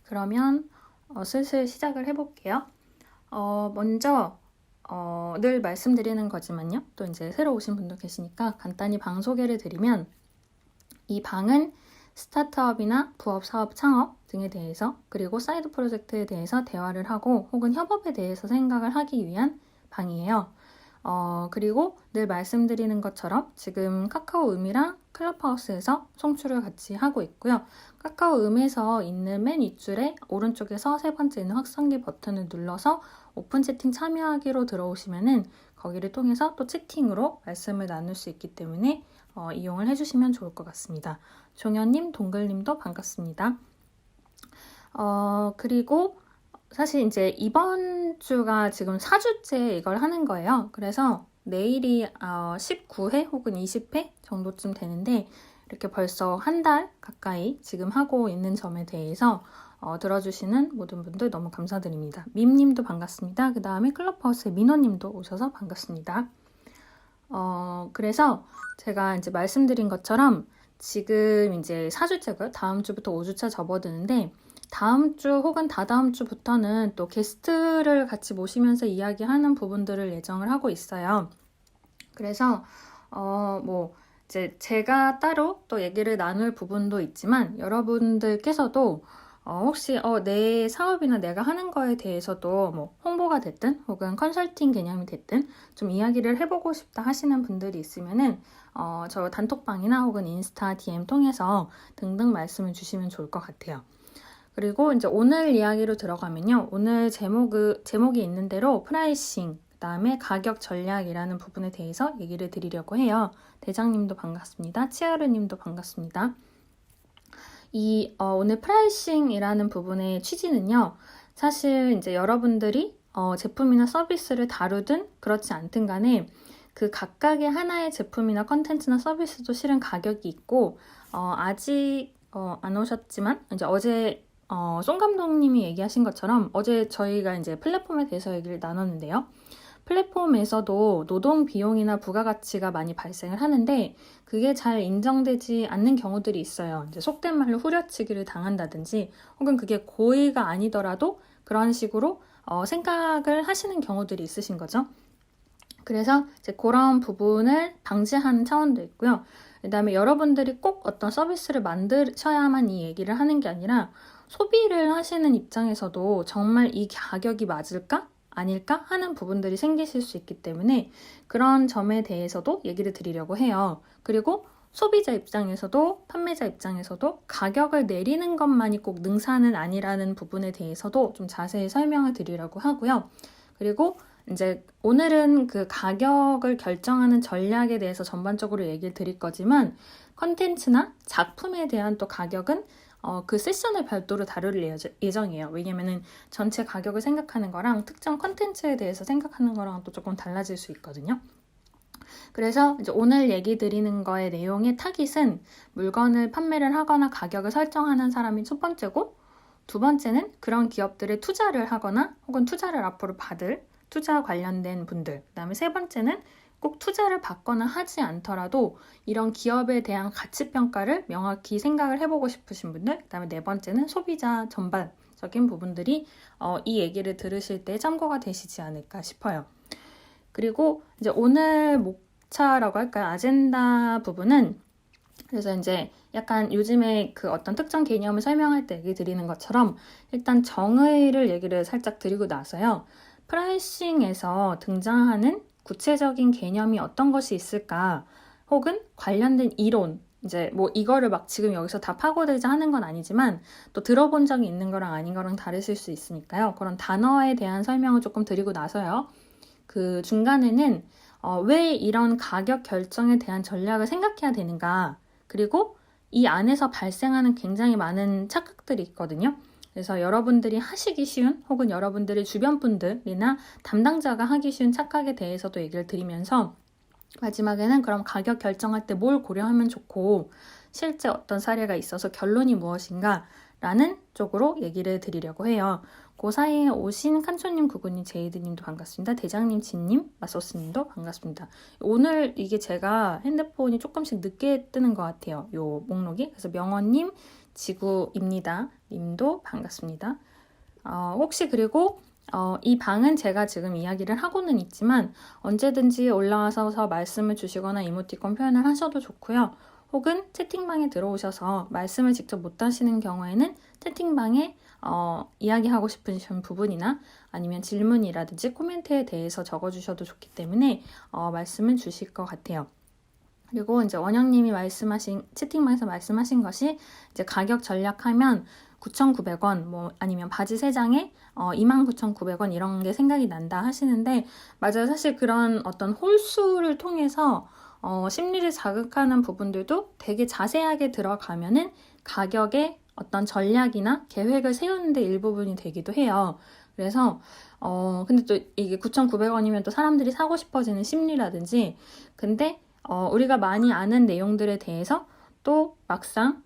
그러면 슬슬 시작을 해볼게요. 먼저 늘 말씀드리는 거지만요. 또 이제 새로 오신 분도 계시니까 간단히 방 소개를 드리면 이 방은 스타트업이나 부업, 사업, 창업 등에 대해서 그리고 사이드 프로젝트에 대해서 대화를 하고 혹은 협업에 대해서 생각을 하기 위한 방이에요. 그리고 늘 말씀드리는 것처럼 지금 카카오음이랑 클럽하우스에서 송출을 같이 하고 있고요. 카카오음에서 있는 맨 윗줄에 오른쪽에서 세 번째 있는 확성기 버튼을 눌러서 오픈 채팅 참여하기로 들어오시면은 거기를 통해서 또 채팅으로 말씀을 나눌 수 있기 때문에 이용을 해주시면 좋을 것 같습니다. 종현님, 동글님도 반갑습니다. 그리고 사실 이제 이번 주가 지금 4주째 이걸 하는 거예요. 그래서 내일이 19회 혹은 20회 정도쯤 되는데 이렇게 벌써 한 달 가까이 지금 하고 있는 점에 대해서 들어주시는 모든 분들 너무 감사드립니다. 밈님도 반갑습니다. 그 다음에 클럽하우스의 민호님도 오셔서 반갑습니다. 그래서 제가 이제 말씀드린 것처럼 지금 이제 4주째고요. 다음 주부터 5주차 접어드는데 다음 주 혹은 다다음 주부터는 또 게스트를 같이 모시면서 이야기하는 부분들을 예정을 하고 있어요. 그래서 이제 제가 따로 또 얘기를 나눌 부분도 있지만 여러분들께서도 혹시 내 사업이나 내가 하는 거에 대해서도 뭐 홍보가 됐든 혹은 컨설팅 개념이 됐든 좀 이야기를 해보고 싶다 하시는 분들이 있으면은 저 단톡방이나 혹은 인스타 DM 통해서 등등 말씀을 주시면 좋을 것 같아요. 그리고 이제 오늘 이야기로 들어가면요. 오늘 제목이 있는 대로 프라이싱, 그 다음에 가격 전략이라는 부분에 대해서 얘기를 드리려고 해요. 대장님도 반갑습니다. 치아르님도 반갑습니다. 오늘 프라이싱이라는 부분의 취지는요. 사실 이제 여러분들이 제품이나 서비스를 다루든 그렇지 않든 간에 그 각각의 하나의 제품이나 컨텐츠나 서비스도 실은 가격이 있고 아직 안 오셨지만 이제 어제 송 감독님이 얘기하신 것처럼 어제 저희가 이제 플랫폼에 대해서 얘기를 나눴는데요. 플랫폼에서도 노동 비용이나 부가가치가 많이 발생을 하는데 그게 잘 인정되지 않는 경우들이 있어요. 이제 속된 말로 후려치기를 당한다든지 혹은 그게 고의가 아니더라도 그런 식으로 생각을 하시는 경우들이 있으신 거죠. 그래서 이제 그런 부분을 방지하는 차원도 있고요. 그 다음에 여러분들이 꼭 어떤 서비스를 만드셔야만 이 얘기를 하는 게 아니라 소비를 하시는 입장에서도 정말 이 가격이 맞을까? 아닐까? 하는 부분들이 생기실 수 있기 때문에 그런 점에 대해서도 얘기를 드리려고 해요. 그리고 소비자 입장에서도 판매자 입장에서도 가격을 내리는 것만이 꼭 능사는 아니라는 부분에 대해서도 좀 자세히 설명을 드리려고 하고요. 그리고 이제 오늘은 그 가격을 결정하는 전략에 대해서 전반적으로 얘기를 드릴 거지만 컨텐츠나 작품에 대한 또 가격은 그 세션을 별도로 다룰 예정이에요. 왜냐면은 전체 가격을 생각하는 거랑 특정 컨텐츠에 대해서 생각하는 거랑 또 조금 달라질 수 있거든요. 그래서 이제 오늘 얘기 드리는 거의 내용의 타깃은 물건을 판매를 하거나 가격을 설정하는 사람이 첫 번째고 두 번째는 그런 기업들에 투자를 하거나 혹은 투자를 앞으로 받을 투자 관련된 분들, 그 다음에 세 번째는 꼭 투자를 받거나 하지 않더라도 이런 기업에 대한 가치평가를 명확히 생각을 해보고 싶으신 분들, 그 다음에 네 번째는 소비자 전반적인 부분들이 이 얘기를 들으실 때 참고가 되시지 않을까 싶어요. 그리고 이제 오늘 목차라고 할까요? 아젠다 부분은 그래서 이제 약간 요즘에 그 어떤 특정 개념을 설명할 때 얘기 드리는 것처럼 일단 정의를 얘기를 살짝 드리고 나서요. 프라이싱에서 등장하는 구체적인 개념이 어떤 것이 있을까? 혹은 관련된 이론, 이제 뭐 이거를 막 지금 여기서 다 파고들자 하는 건 아니지만 또 들어본 적이 있는 거랑 아닌 거랑 다르실 수 있으니까요. 그런 단어에 대한 설명을 조금 드리고 나서요. 그 중간에는 왜 이런 가격 결정에 대한 전략을 생각해야 되는가? 그리고 이 안에서 발생하는 굉장히 많은 착각들이 있거든요. 그래서 여러분들이 하시기 쉬운 혹은 여러분들의 주변 분들이나 담당자가 하기 쉬운 착각에 대해서도 얘기를 드리면서 마지막에는 그럼 가격 결정할 때 뭘 고려하면 좋고 실제 어떤 사례가 있어서 결론이 무엇인가 라는 쪽으로 얘기를 드리려고 해요. 그 사이에 오신 칸초님, 구구님, 제이드님도 반갑습니다. 대장님, 진님, 마소스님도 반갑습니다. 오늘 이게 제가 핸드폰이 조금씩 늦게 뜨는 것 같아요. 요 목록이. 그래서 명원님, 지구입니다. 님도 반갑습니다. 혹시 그리고 이 방은 제가 지금 이야기를 하고는 있지만 언제든지 올라와서 말씀을 주시거나 이모티콘 표현을 하셔도 좋고요. 혹은 채팅방에 들어오셔서 말씀을 직접 못 하시는 경우에는 채팅방에 이야기하고 싶으신 부분이나 아니면 질문이라든지 코멘트에 대해서 적어주셔도 좋기 때문에 말씀을 주실 것 같아요. 그리고 이제 원영님이 채팅방에서 말씀하신 것이 이제 가격 전략하면 9,900원, 뭐 아니면 바지 3장에 29,900원 이런 게 생각이 난다 하시는데 맞아요. 사실 그런 어떤 홀수를 통해서 심리를 자극하는 부분들도 되게 자세하게 들어가면은 가격의 어떤 전략이나 계획을 세우는데 일부분이 되기도 해요. 그래서 근데 또 이게 9,900원이면 또 사람들이 사고 싶어지는 심리라든지 근데 우리가 많이 아는 내용들에 대해서 또 막상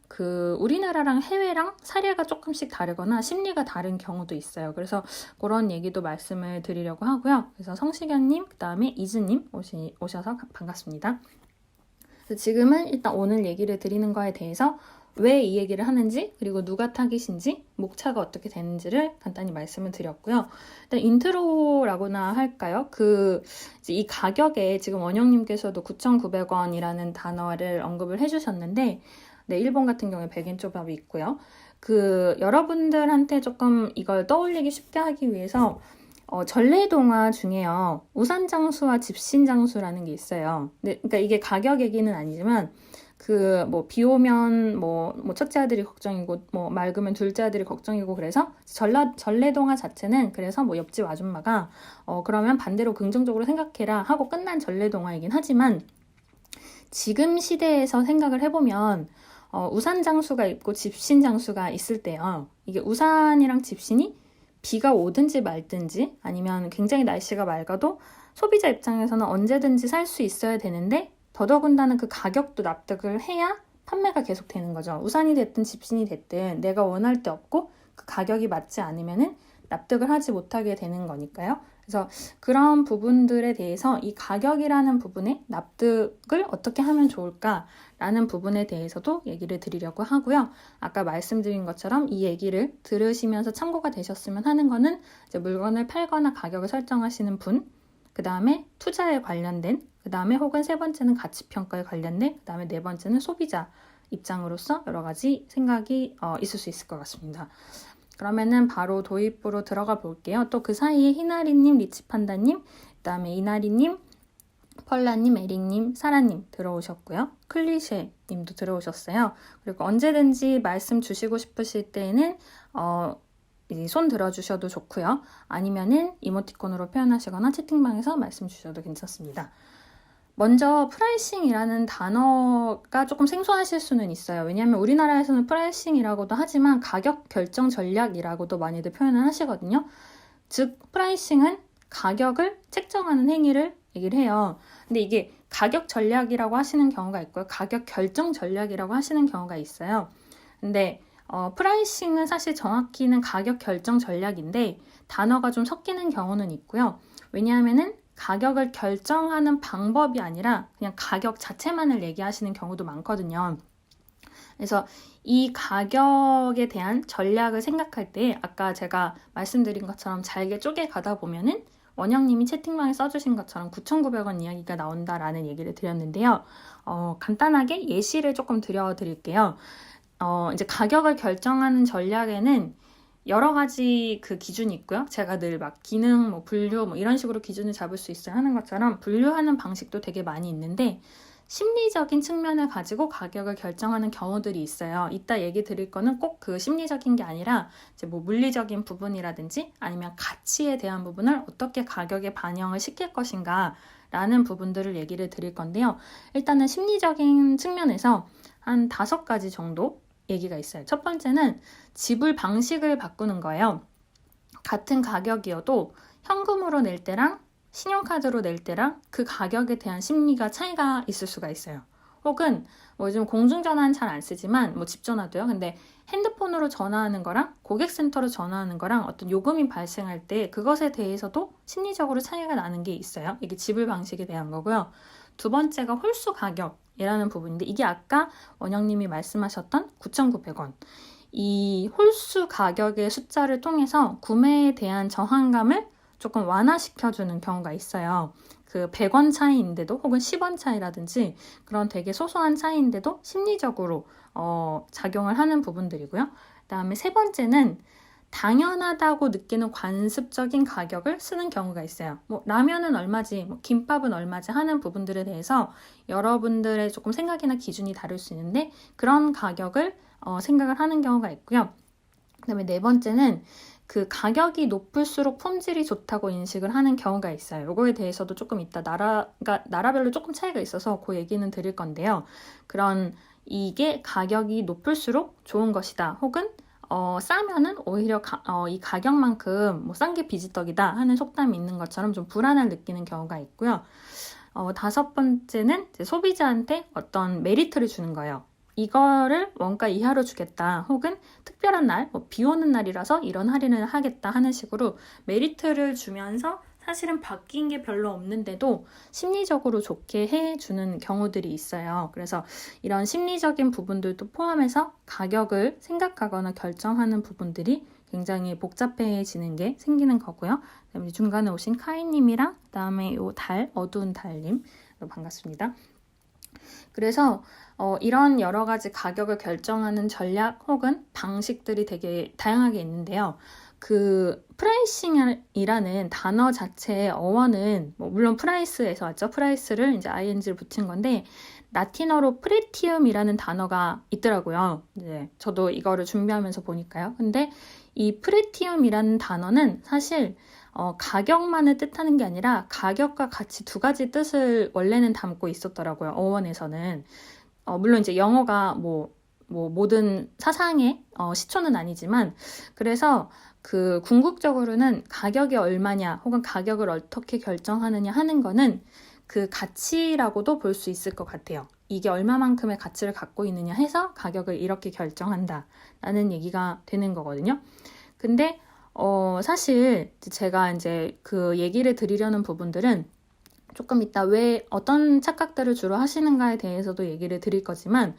우리나라랑 해외랑 사례가 조금씩 다르거나 심리가 다른 경우도 있어요. 그래서 그런 얘기도 말씀을 드리려고 하고요. 그래서 성시경님, 그 다음에 이즈님 오셔서 반갑습니다. 그래서 지금은 일단 오늘 얘기를 드리는 거에 대해서 왜 이 얘기를 하는지 그리고 누가 타깃인지 목차가 어떻게 되는지를 간단히 말씀을 드렸고요. 일단 인트로라고나 할까요? 이제 이 가격에 지금 원영님께서도 9,900원이라는 단어를 언급을 해주셨는데 네, 일본 같은 경우에 백엔초밥이 있고요. 여러분들한테 조금 이걸 떠올리기 쉽게 하기 위해서 전래동화 중에요. 우산장수와 집신장수라는 게 있어요. 그러니까 이게 가격 얘기는 아니지만 비 오면 첫째 아들이 걱정이고 맑으면 둘째 아들이 걱정이고 그래서 전래동화 자체는 그래서 옆집 아줌마가 그러면 반대로 긍정적으로 생각해라 하고 끝난 전래동화이긴 하지만 지금 시대에서 생각을 해보면 우산장수가 있고 집신장수가 있을 때요. 이게 우산이랑 집신이 비가 오든지 말든지 아니면 굉장히 날씨가 맑아도 소비자 입장에서는 언제든지 살 수 있어야 되는데 더더군다나 그 가격도 납득을 해야 판매가 계속 되는 거죠. 우산이 됐든 집신이 됐든 내가 원할 때 없고 그 가격이 맞지 않으면은 납득을 하지 못하게 되는 거니까요. 그래서 그런 부분들에 대해서 이 가격이라는 부분에 납득을 어떻게 하면 좋을까라는 부분에 대해서도 얘기를 드리려고 하고요. 아까 말씀드린 것처럼 이 얘기를 들으시면서 참고가 되셨으면 하는 거는 이제 물건을 팔거나 가격을 설정하시는 분, 그 다음에 투자에 관련된, 그 다음에 혹은 세 번째는 가치평가에 관련된, 그 다음에 네 번째는 소비자 입장으로서 여러 가지 생각이 있을 수 있을 것 같습니다. 그러면은 바로 도입부로 들어가 볼게요. 또 그 사이에 희나리님, 리치판다님, 그 다음에 이나리님, 펄라님, 에릭님, 사라님 들어오셨고요. 클리셰님도 들어오셨어요. 그리고 언제든지 말씀 주시고 싶으실 때에는 손 들어주셔도 좋고요. 아니면은 이모티콘으로 표현하시거나 채팅방에서 말씀 주셔도 괜찮습니다. 먼저 프라이싱이라는 단어가 조금 생소하실 수는 있어요. 왜냐하면 우리나라에서는 프라이싱이라고도 하지만 가격 결정 전략이라고도 많이들 표현을 하시거든요. 즉 프라이싱은 가격을 책정하는 행위를 얘기를 해요. 근데 이게 가격 전략이라고 하시는 경우가 있고요. 가격 결정 전략이라고 하시는 경우가 있어요. 근데 프라이싱은 사실 정확히는 가격 결정 전략인데 단어가 좀 섞이는 경우는 있고요. 왜냐하면은 가격을 결정하는 방법이 아니라 그냥 가격 자체만을 얘기하시는 경우도 많거든요. 그래서 이 가격에 대한 전략을 생각할 때 아까 제가 말씀드린 것처럼 잘게 쪼개 가다 보면은 원영님이 채팅방에 써주신 것처럼 9,900원 이야기가 나온다라는 얘기를 드렸는데요. 간단하게 예시를 조금 드릴게요. 이제 가격을 결정하는 전략에는 여러 가지 기준이 있고요. 제가 늘 기능, 분류 이런 식으로 기준을 잡을 수 있어야 하는 것처럼 분류하는 방식도 되게 많이 있는데 심리적인 측면을 가지고 가격을 결정하는 경우들이 있어요. 이따 얘기 드릴 거는 꼭 심리적인 게 아니라 이제 물리적인 부분이라든지 아니면 가치에 대한 부분을 어떻게 가격에 반영을 시킬 것인가 라는 부분들을 얘기를 드릴 건데요. 일단은 심리적인 측면에서 한 5가지 정도 얘기가 있어요. 첫 번째는 지불 방식을 바꾸는 거예요. 같은 가격이어도 현금으로 낼 때랑 신용카드로 낼 때랑 그 가격에 대한 심리가 차이가 있을 수가 있어요. 혹은 뭐 요즘 공중전화는 잘 안 쓰지만 뭐 집전화도요. 근데 핸드폰으로 전화하는 거랑 고객센터로 전화하는 거랑 어떤 요금이 발생할 때 그것에 대해서도 심리적으로 차이가 나는 게 있어요. 이게 지불 방식에 대한 거고요. 두 번째가 홀수 가격이라는 부분인데 이게 아까 원영님이 말씀하셨던 9,900원. 이 홀수 가격의 숫자를 통해서 구매에 대한 저항감을 조금 완화시켜주는 경우가 있어요. 그 100원 차이인데도 혹은 10원 차이라든지 그런 되게 소소한 차이인데도 심리적으로 작용을 하는 부분들이고요. 그다음에 세 번째는 당연하다고 느끼는 관습적인 가격을 쓰는 경우가 있어요. 뭐 라면은 얼마지, 뭐 김밥은 얼마지 하는 부분들에 대해서 여러분들의 조금 생각이나 기준이 다를 수 있는데 그런 가격을 생각을 하는 경우가 있고요. 그다음에 네 번째는 그 가격이 높을수록 품질이 좋다고 인식을 하는 경우가 있어요. 이거에 대해서도 조금 이따 나라별로 조금 차이가 있어서 그 얘기는 드릴 건데요. 그런 이게 가격이 높을수록 좋은 것이다. 혹은 싸면은 오히려 이 가격만큼 뭐 싼 게 비지떡이다 하는 속담이 있는 것처럼 좀 불안을 느끼는 경우가 있고요. 다섯 번째는 이제 소비자한테 어떤 메리트를 주는 거예요. 이거를 원가 이하로 주겠다. 혹은 특별한 날, 뭐 비 오는 날이라서 이런 할인을 하겠다 하는 식으로 메리트를 주면서 사실은 바뀐 게 별로 없는데도 심리적으로 좋게 해주는 경우들이 있어요. 그래서 이런 심리적인 부분들도 포함해서 가격을 생각하거나 결정하는 부분들이 굉장히 복잡해지는 게 생기는 거고요. 그다음에 중간에 오신 카이님이랑 그다음에 요 어두운 달님 반갑습니다. 그래서 이런 여러 가지 가격을 결정하는 전략 혹은 방식들이 되게 다양하게 있는데요. 그 프라이싱이라는 단어 자체의 어원은 물론 프라이스에서 왔죠. 프라이스를 이제 ing를 붙인 건데 라틴어로 프레티움이라는 단어가 있더라고요. 이제 저도 이거를 준비하면서 보니까요. 근데 이 프레티움이라는 단어는 사실 가격만을 뜻하는 게 아니라 가격과 같이 두 가지 뜻을 원래는 담고 있었더라고요. 어원에서는. 물론 이제 영어가 뭐 모든 사상의 시초는 아니지만 그래서 그 궁극적으로는 가격이 얼마냐 혹은 가격을 어떻게 결정하느냐 하는 거는 그 가치라고도 볼 수 있을 것 같아요. 이게 얼마만큼의 가치를 갖고 있느냐 해서 가격을 이렇게 결정한다 라는 얘기가 되는 거거든요. 근데 사실 제가 이제 그 얘기를 드리려는 부분들은 조금 이따 왜 어떤 착각들을 주로 하시는가에 대해서도 얘기를 드릴 거지만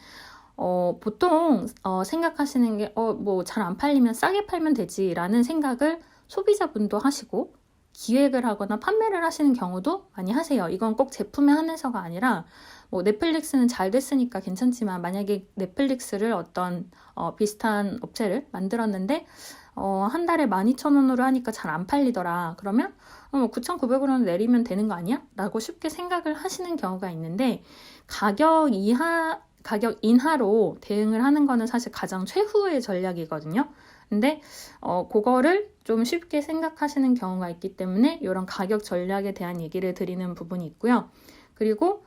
보통 생각하시는 게 뭐 잘 안 팔리면 싸게 팔면 되지라는 생각을 소비자분도 하시고 기획을 하거나 판매를 하시는 경우도 많이 하세요. 이건 꼭 제품에 한해서가 아니라 뭐 넷플릭스는 잘 됐으니까 괜찮지만 만약에 넷플릭스를 어떤 비슷한 업체를 만들었는데 한 달에 12,000원으로 하니까 잘 안 팔리더라. 그러면 9,900원으로 내리면 되는 거 아니야? 라고 쉽게 생각을 하시는 경우가 있는데 가격 인하로 대응을 하는 거는 사실 가장 최후의 전략이거든요. 근데 그거를 좀 쉽게 생각하시는 경우가 있기 때문에 이런 가격 전략에 대한 얘기를 드리는 부분이 있고요. 그리고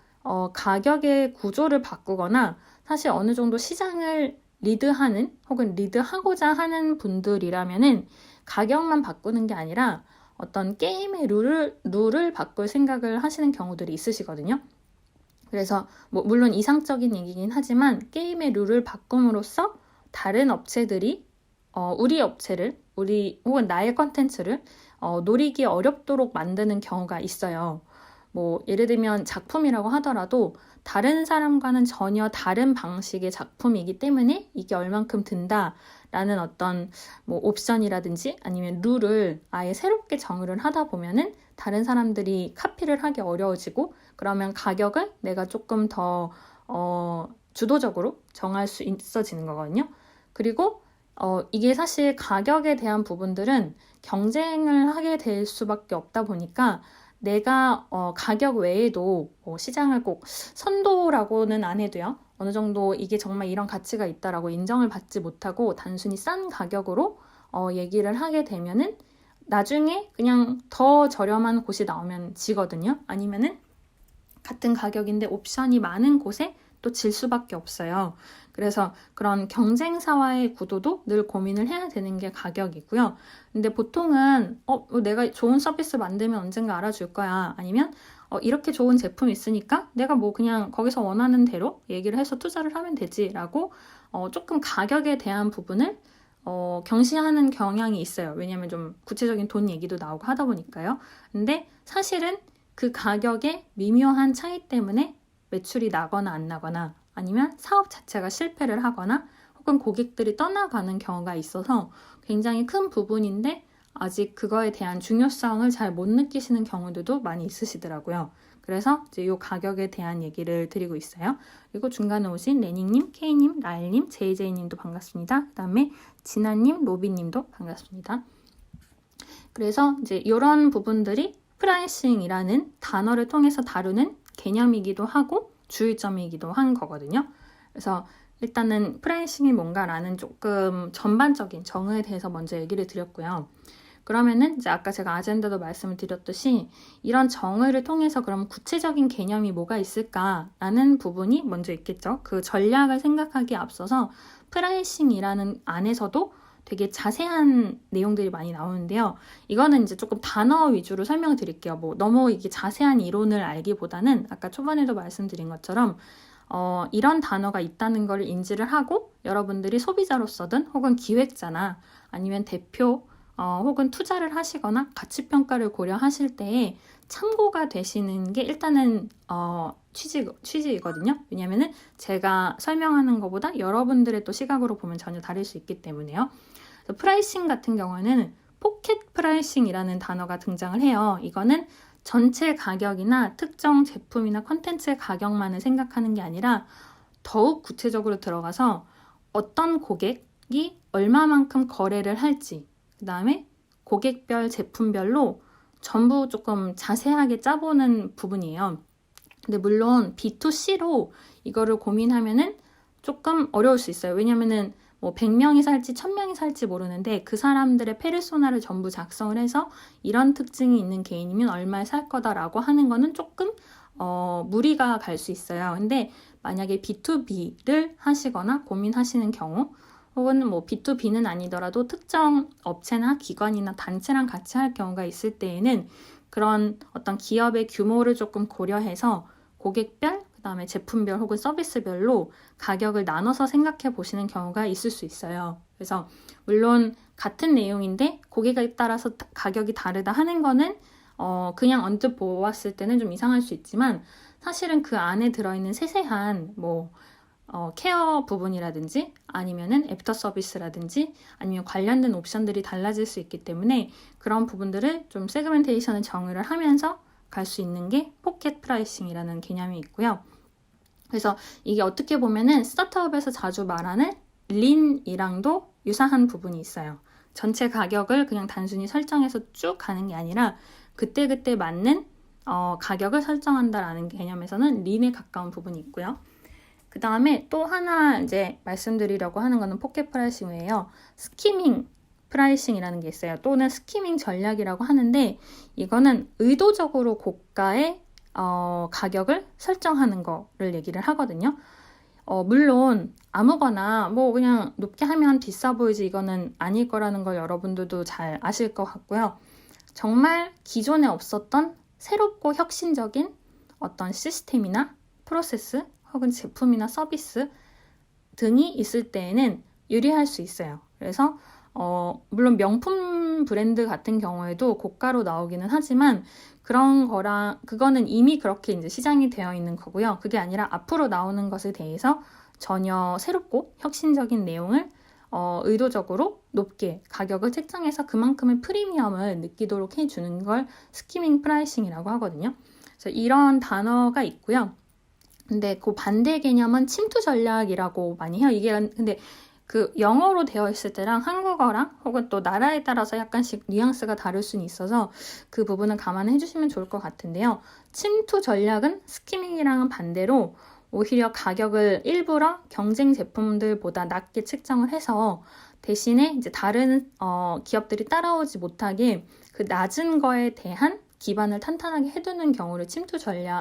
가격의 구조를 바꾸거나 사실 어느 정도 시장을 리드하는 혹은 리드하고자 하는 분들이라면은 가격만 바꾸는 게 아니라 어떤 게임의 룰을 바꿀 생각을 하시는 경우들이 있으시거든요. 그래서 뭐 물론 이상적인 얘기긴 하지만 게임의 룰을 바꿈으로써 다른 업체들이 우리 업체를 혹은 나의 컨텐츠를 노리기 어렵도록 만드는 경우가 있어요. 뭐 예를 들면 작품이라고 하더라도 다른 사람과는 전혀 다른 방식의 작품이기 때문에 이게 얼만큼 든다라는 어떤 뭐 옵션이라든지 아니면 룰을 아예 새롭게 정의를 하다 보면은 다른 사람들이 카피를 하기 어려워지고 그러면 가격을 내가 조금 더 주도적으로 정할 수 있어지는 거거든요. 그리고 이게 사실 가격에 대한 부분들은 경쟁을 하게 될 수밖에 없다 보니까 내가 가격 외에도 시장을 꼭 선도라고는 안 해도요. 어느 정도 이게 정말 이런 가치가 있다라고 인정을 받지 못하고 단순히 싼 가격으로 얘기를 하게 되면은 나중에 그냥 더 저렴한 곳이 나오면 지거든요. 아니면은 같은 가격인데 옵션이 많은 곳에 또 질 수밖에 없어요. 그래서 그런 경쟁사와의 구도도 늘 고민을 해야 되는 게 가격이고요. 근데 보통은 내가 좋은 서비스 만들면 언젠가 알아줄 거야. 아니면 이렇게 좋은 제품이 있으니까 내가 뭐 그냥 거기서 원하는 대로 얘기를 해서 투자를 하면 되지라고 조금 가격에 대한 부분을 경시하는 경향이 있어요. 왜냐하면 좀 구체적인 돈 얘기도 나오고 하다 보니까요. 근데 사실은 그 가격의 미묘한 차이 때문에 매출이 나거나 안 나거나 아니면 사업 자체가 실패를 하거나 혹은 고객들이 떠나가는 경우가 있어서 굉장히 큰 부분인데 아직 그거에 대한 중요성을 잘 못 느끼시는 경우들도 많이 있으시더라고요. 그래서 이제 이 가격에 대한 얘기를 드리고 있어요. 그리고 중간에 오신 레닝님, K님, 라일님, JJ님도 반갑습니다. 그 다음에 진아님, 로비님도 반갑습니다. 그래서 이제 이런 부분들이 프라이싱이라는 단어를 통해서 다루는 개념이기도 하고 주의점이기도 한 거거든요. 그래서 일단은 프라이싱이 뭔가라는 조금 전반적인 정의에 대해서 먼저 얘기를 드렸고요. 그러면은 이제 아까 제가 아젠다도 말씀을 드렸듯이 이런 정의를 통해서 그럼 구체적인 개념이 뭐가 있을까라는 부분이 먼저 있겠죠. 그 전략을 생각하기에 앞서서 프라이싱이라는 안에서도 되게 자세한 내용들이 많이 나오는데요. 이거는 이제 조금 단어 위주로 설명을 드릴게요. 뭐 너무 이게 자세한 이론을 알기보다는 아까 초반에도 말씀드린 것처럼 이런 단어가 있다는 걸 인지를 하고 여러분들이 소비자로서든 혹은 기획자나 아니면 대표 혹은 투자를 하시거나 가치평가를 고려하실 때에 참고가 되시는 게 일단은 취지이거든요. 왜냐면은 제가 설명하는 것보다 여러분들의 또 시각으로 보면 전혀 다를 수 있기 때문에요. 그래서 프라이싱 같은 경우에는 포켓 프라이싱이라는 단어가 등장을 해요. 이거는 전체 가격이나 특정 제품이나 컨텐츠의 가격만을 생각하는 게 아니라 더욱 구체적으로 들어가서 어떤 고객이 얼마만큼 거래를 할지 그 다음에 고객별, 제품별로 전부 조금 자세하게 짜보는 부분이에요. 근데 물론 B2C로 이거를 고민하면은 조금 어려울 수 있어요. 왜냐면은 뭐 100명이 살지 1000명이 살지 모르는데 그 사람들의 페르소나를 전부 작성을 해서 이런 특징이 있는 개인이면 얼마에 살 거다라고 하는 거는 조금 무리가 갈 수 있어요. 근데 만약에 B2B를 하시거나 고민하시는 경우 혹은 뭐 B2B는 아니더라도 특정 업체나 기관이나 단체랑 같이 할 경우가 있을 때에는 그런 어떤 기업의 규모를 조금 고려해서 고객별, 그 다음에 제품별 혹은 서비스별로 가격을 나눠서 생각해 보시는 경우가 있을 수 있어요. 그래서 물론 같은 내용인데 고객에 따라서 가격이 다르다 하는 거는 그냥 언뜻 보았을 때는 좀 이상할 수 있지만 사실은 그 안에 들어있는 세세한 케어 부분이라든지 아니면은 애프터 서비스라든지 아니면 관련된 옵션들이 달라질 수 있기 때문에 그런 부분들을 좀 세그멘테이션을 정의를 하면서 갈 수 있는 게 포켓 프라이싱이라는 개념이 있고요. 그래서 이게 어떻게 보면은 스타트업에서 자주 말하는 린이랑도 유사한 부분이 있어요. 전체 가격을 그냥 단순히 설정해서 쭉 가는 게 아니라 그때그때 맞는 가격을 설정한다라는 개념에서는 린에 가까운 부분이 있고요. 그 다음에 또 하나 이제 말씀드리려고 하는 거는 포켓 프라이싱 외에요. 스키밍 프라이싱이라는 게 있어요. 또는 스키밍 전략이라고 하는데 이거는 의도적으로 고가의 가격을 설정하는 거를 얘기를 하거든요. 물론 아무거나 뭐 그냥 높게 하면 비싸 보이지 이거는 아닐 거라는 걸 여러분들도 잘 아실 것 같고요. 정말 기존에 없었던 새롭고 혁신적인 어떤 시스템이나 프로세스 혹은 제품이나 서비스 등이 있을 때에는 유리할 수 있어요. 그래서 물론 명품 브랜드 같은 경우에도 고가로 나오기는 하지만 그거는 이미 그렇게 이제 시장이 되어 있는 거고요. 그게 아니라 앞으로 나오는 것에 대해서 전혀 새롭고 혁신적인 내용을 의도적으로 높게 가격을 책정해서 그만큼의 프리미엄을 느끼도록 해주는 걸 스키밍 프라이싱이라고 하거든요. 그래서 이런 단어가 있고요. 근데 그 반대 개념은 침투 전략이라고 많이 해요. 이게 근데 그 영어로 되어 있을 때랑 한국어랑 혹은 또 나라에 따라서 약간씩 뉘앙스가 다를 수는 있어서 그 부분은 감안해 주시면 좋을 것 같은데요. 침투 전략은 스키밍이랑은 반대로 오히려 가격을 일부러 경쟁 제품들보다 낮게 책정을 해서 대신에 이제 다른 기업들이 따라오지 못하게 그 낮은 거에 대한 기반을 탄탄하게 해두는 경우를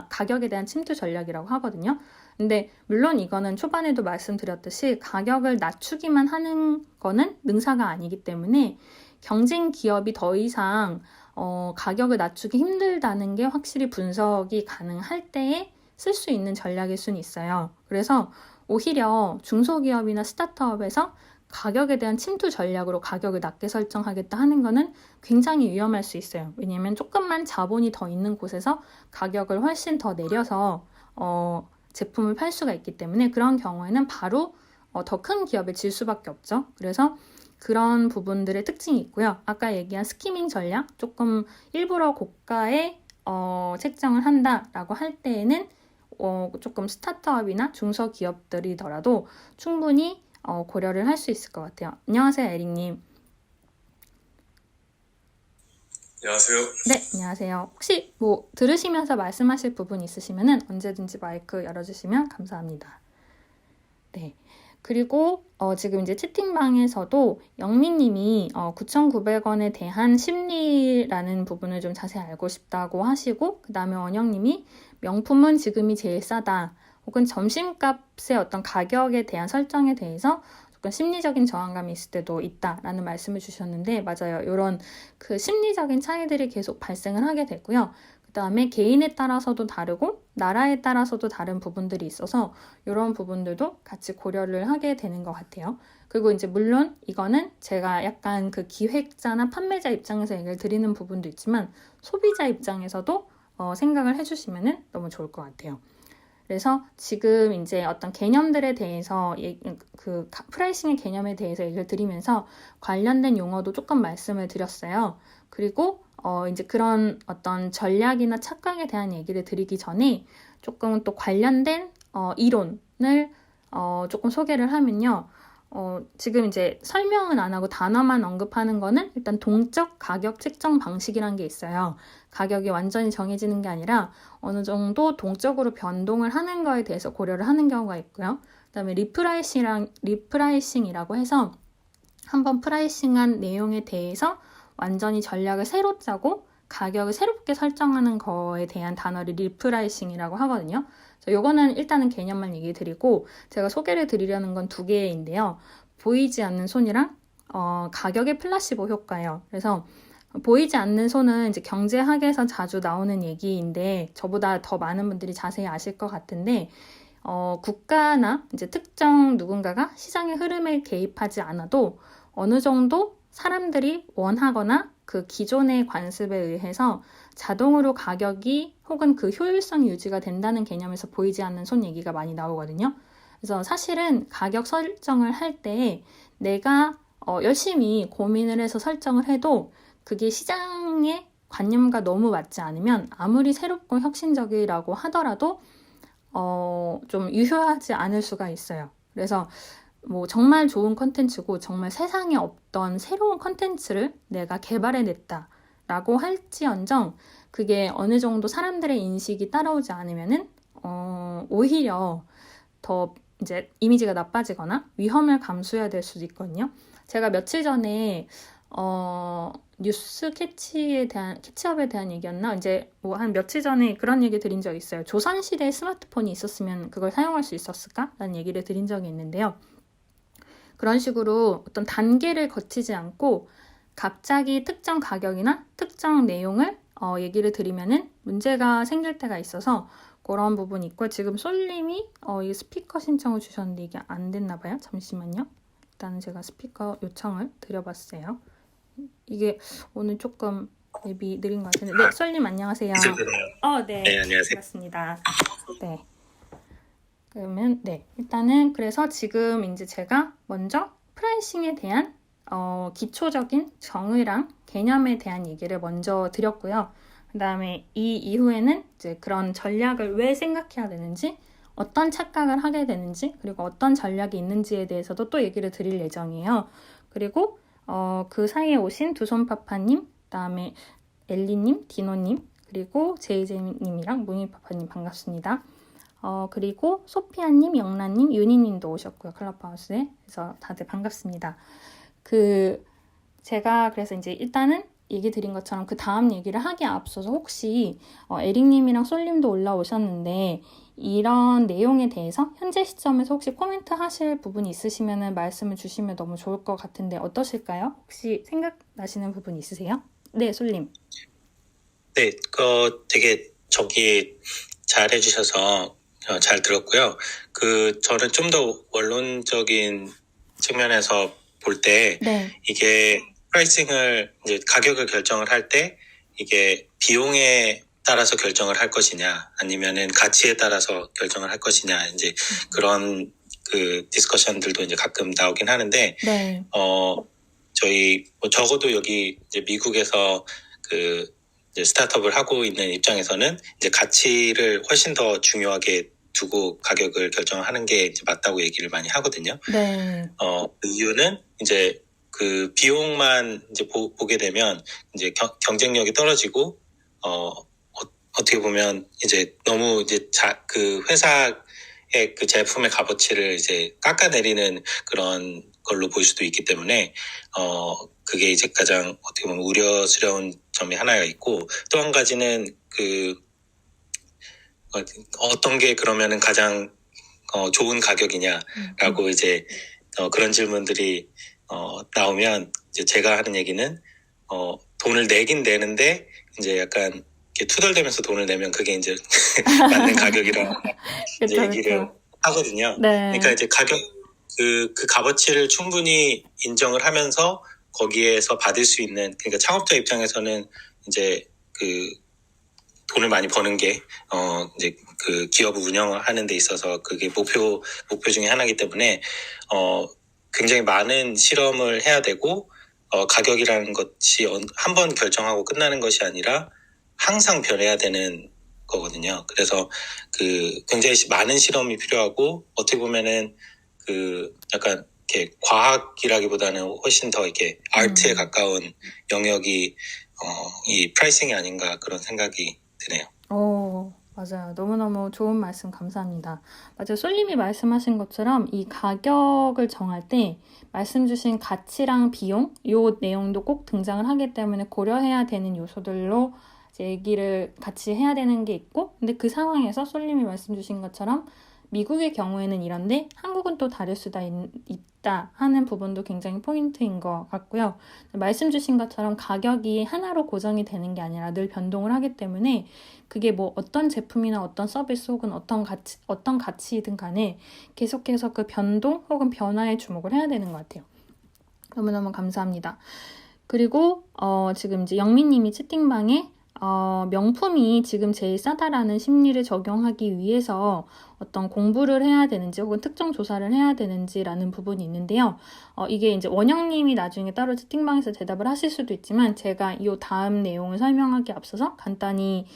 가격에 대한 침투 전략이라고 하거든요. 근데 물론 이거는 초반에도 말씀드렸듯이 가격을 낮추기만 하는 거는 능사가 아니기 때문에 경쟁 기업이 더 이상 가격을 낮추기 힘들다는 게 확실히 분석이 가능할 때에 쓸 수 있는 전략일 수는 있어요. 그래서 오히려 중소기업이나 스타트업에서 가격에 대한 침투 전략으로 가격을 낮게 설정하겠다 하는 거는 굉장히 위험할 수 있어요. 왜냐하면 조금만 자본이 더 있는 곳에서 가격을 훨씬 더 내려서 제품을 팔 수가 있기 때문에 그런 경우에는 바로 더 큰 기업에 질 수밖에 없죠. 그래서 그런 부분들의 특징이 있고요. 아까 얘기한 스키밍 전략, 조금 일부러 고가에 책정을 한다라고 할 때에는 조금 스타트업이나 중소기업들이더라도 충분히 고려를 할 수 있을 것 같아요. 안녕하세요, 에릭님. 안녕하세요. 네, 안녕하세요. 혹시 뭐 들으시면서 말씀하실 부분 있으시면 언제든지 마이크 열어주시면 감사합니다. 네. 그리고 지금 이제 채팅방에서도 영민님이 9,900원에 대한 심리라는 부분을 좀 자세히 알고 싶다고 하시고, 그 다음에 원영님이 명품은 지금이 제일 싸다, 혹은 점심값의 어떤 가격에 대한 설정에 대해서 조금 심리적인 저항감이 있을 때도 있다라는 말씀을 주셨는데, 맞아요. 이런 그 심리적인 차이들이 계속 발생을 하게 되고요. 그 다음에 개인에 따라서도 다르고 나라에 따라서도 다른 부분들이 있어서 이런 부분들도 같이 고려를 하게 되는 것 같아요. 그리고 이제 물론 이거는 제가 약간 그 기획자나 판매자 입장에서 얘기를 드리는 부분도 있지만 소비자 입장에서도 생각을 해주시면 너무 좋을 것 같아요. 그래서 지금 이제 어떤 개념들에 대해서 그 프라이싱의 개념에 대해서 얘기를 드리면서 관련된 용어도 조금 말씀을 드렸어요. 그리고 이제 그런 어떤 전략이나 착각에 대한 얘기를 드리기 전에 조금 또 관련된 이론을 조금 소개를 하면요. 지금 이제 설명은 안 하고 단어만 언급하는 거는 일단 동적 가격 책정 방식이라는 게 있어요. 가격이 완전히 정해지는 게 아니라 어느 정도 동적으로 변동을 하는 거에 대해서 고려를 하는 경우가 있고요. 그 다음에 리프라이싱이라고 해서 한번 프라이싱한 내용에 대해서 완전히 전략을 새로 짜고 가격을 새롭게 설정하는 거에 대한 단어를 리프라이싱이라고 하거든요. 요거는 일단은 개념만 얘기 드리고 제가 소개를 드리려는 건 두 개인데요. 보이지 않는 손이랑 가격의 플라시보 효과예요. 그래서 보이지 않는 손은 이제 경제학에서 자주 나오는 얘기인데 저보다 더 많은 분들이 자세히 아실 것 같은데 국가나 이제 특정 누군가가 시장의 흐름에 개입하지 않아도 어느 정도 사람들이 원하거나 그 기존의 관습에 의해서 자동으로 가격이 혹은 그 효율성이 유지가 된다는 개념에서 보이지 않는 손 얘기가 많이 나오거든요. 그래서 사실은 가격 설정을 할 때 내가 열심히 고민을 해서 설정을 해도 그게 시장의 관념과 너무 맞지 않으면 아무리 새롭고 혁신적이라고 하더라도 좀 유효하지 않을 수가 있어요. 그래서 뭐 정말 좋은 컨텐츠고 정말 세상에 없던 새로운 컨텐츠를 내가 개발해냈다 라고 할지언정 그게 어느 정도 사람들의 인식이 따라오지 않으면은 오히려 더 이제 이미지가 나빠지거나 위험을 감수해야 될 수도 있거든요. 제가 며칠 전에 뉴스 캐치업에 대한 얘기였나? 이제 뭐 한 며칠 전에 그런 얘기 드린 적이 있어요. 조선시대에 스마트폰이 있었으면 그걸 사용할 수 있었을까? 라는 얘기를 드린 적이 있는데요. 그런 식으로 어떤 단계를 거치지 않고 갑자기 특정 가격이나 특정 내용을 얘기를 드리면은 문제가 생길 때가 있어서 그런 부분이 있고, 지금 솔님이 이 스피커 신청을 주셨는데 이게 안 됐나 봐요. 잠시만요. 일단은 제가 스피커 요청을 드려봤어요. 이게 오늘 조금 앱이 느린 것 같은데. 네, 솔님 안녕하세요. 네. 네, 안녕하세요. 반갑습니다. 네. 그러면 일단은 그래서 지금 이제 제가 먼저 프라이싱에 대한 기초적인 정의랑 개념에 대한 얘기를 먼저 드렸고요. 그 다음에 이 이후에는 이제 그런 전략을 왜 생각해야 되는지, 어떤 착각을 하게 되는지, 그리고 어떤 전략이 있는지에 대해서도 또 얘기를 드릴 예정이에요. 그리고 그 사이에 오신 두손파파님, 그 다음에 엘리님, 디노님, 그리고 제이제님이랑 무늬파파님 반갑습니다. 그리고 소피아님, 영란님, 유니님도 오셨고요. 클럽하우스에. 그래서 다들 반갑습니다. 제가 그래서 이제 일단은 얘기 드린 것처럼 그 다음 얘기를 하기에 앞서서 혹시 에릭님이랑 솔님도 올라오셨는데 이런 내용에 대해서 현재 시점에서 혹시 코멘트 하실 부분이 있으시면 말씀을 주시면 너무 좋을 것 같은데 어떠실까요? 혹시 생각나시는 부분 있으세요? 네, 솔님. 네, 되게 잘 해주셔서 잘 들었고요. 저는 좀 더 원론적인 측면에서 볼 때, 네. 이게 이제 가격을 결정을 할 때, 이게 비용에 따라서 결정을 할 것이냐, 아니면은 가치에 따라서 결정을 할 것이냐, 이제 그런 디스커션들도 이제 가끔 나오긴 하는데, 네. 적어도 여기 이제 미국에서 이제 스타트업을 하고 있는 입장에서는 이제 가치를 훨씬 더 중요하게 두고 가격을 결정하는 게 이제 맞다고 얘기를 많이 하거든요. 네. 그 이유는 이제 비용만 이제 보게 되면 이제 경쟁력이 떨어지고, 어떻게 보면 이제 너무 이제 회사의 제품의 값어치를 이제 깎아내리는 그런 걸로 보일 수도 있기 때문에, 그게 이제 가장 어떻게 보면 우려스러운 점이 하나가 있고, 또 한 가지는 어떤 게 그러면은 가장 좋은 가격이냐라고 이제 그런 질문들이 나오면 이제 제가 하는 얘기는 돈을 내긴 내는데 이제 약간 이렇게 투덜대면서 돈을 내면 그게 이제 맞는 가격이라고 이제 얘기를 하거든요. 네. 그러니까 이제 그 값어치를 충분히 인정을 하면서 거기에서 받을 수 있는, 그러니까 창업자 입장에서는 이제 돈을 많이 버는 게 이제 기업을 운영하는 데 있어서 그게 목표 중에 하나이기 때문에 굉장히 많은 실험을 해야 되고, 가격이라는 것이 한 번 결정하고 끝나는 것이 아니라 항상 변해야 되는 거거든요. 그래서 굉장히 많은 실험이 필요하고, 어떻게 보면은 약간 이렇게 과학이라기보다는 훨씬 더 이렇게 아트에 가까운 영역이 이 프라이싱이 아닌가 그런 생각이 드네요. 맞아요. 너무너무 좋은 말씀 감사합니다. 맞아요. 솔님이 말씀하신 것처럼 이 가격을 정할 때 말씀 주신 가치랑 비용, 요 내용도 꼭 등장을 하기 때문에 고려해야 되는 요소들로 이제 얘기를 같이 해야 되는 게 있고, 근데 그 상황에서 솔님이 말씀 주신 것처럼 미국의 경우에는 이런데 한국은 또 다를 수가 있다 하는 부분도 굉장히 포인트인 것 같고요. 말씀 주신 것처럼 가격이 하나로 고정이 되는 게 아니라 늘 변동을 하기 때문에 그게 뭐 어떤 제품이나 어떤 서비스 혹은 어떤 가치이든 간에 계속해서 그 변동 혹은 변화에 주목을 해야 되는 것 같아요. 너무너무 감사합니다. 그리고 지금 이제 영민님이 채팅방에 명품이 지금 제일 싸다라는 심리를 적용하기 위해서 어떤 공부를 해야 되는지 혹은 특정 조사를 해야 되는지라는 부분이 있는데요. 이게 이제 원영님이 나중에 따로 채팅방에서 대답을 하실 수도 있지만 제가 이 다음 내용을 설명하기 앞서서 간단히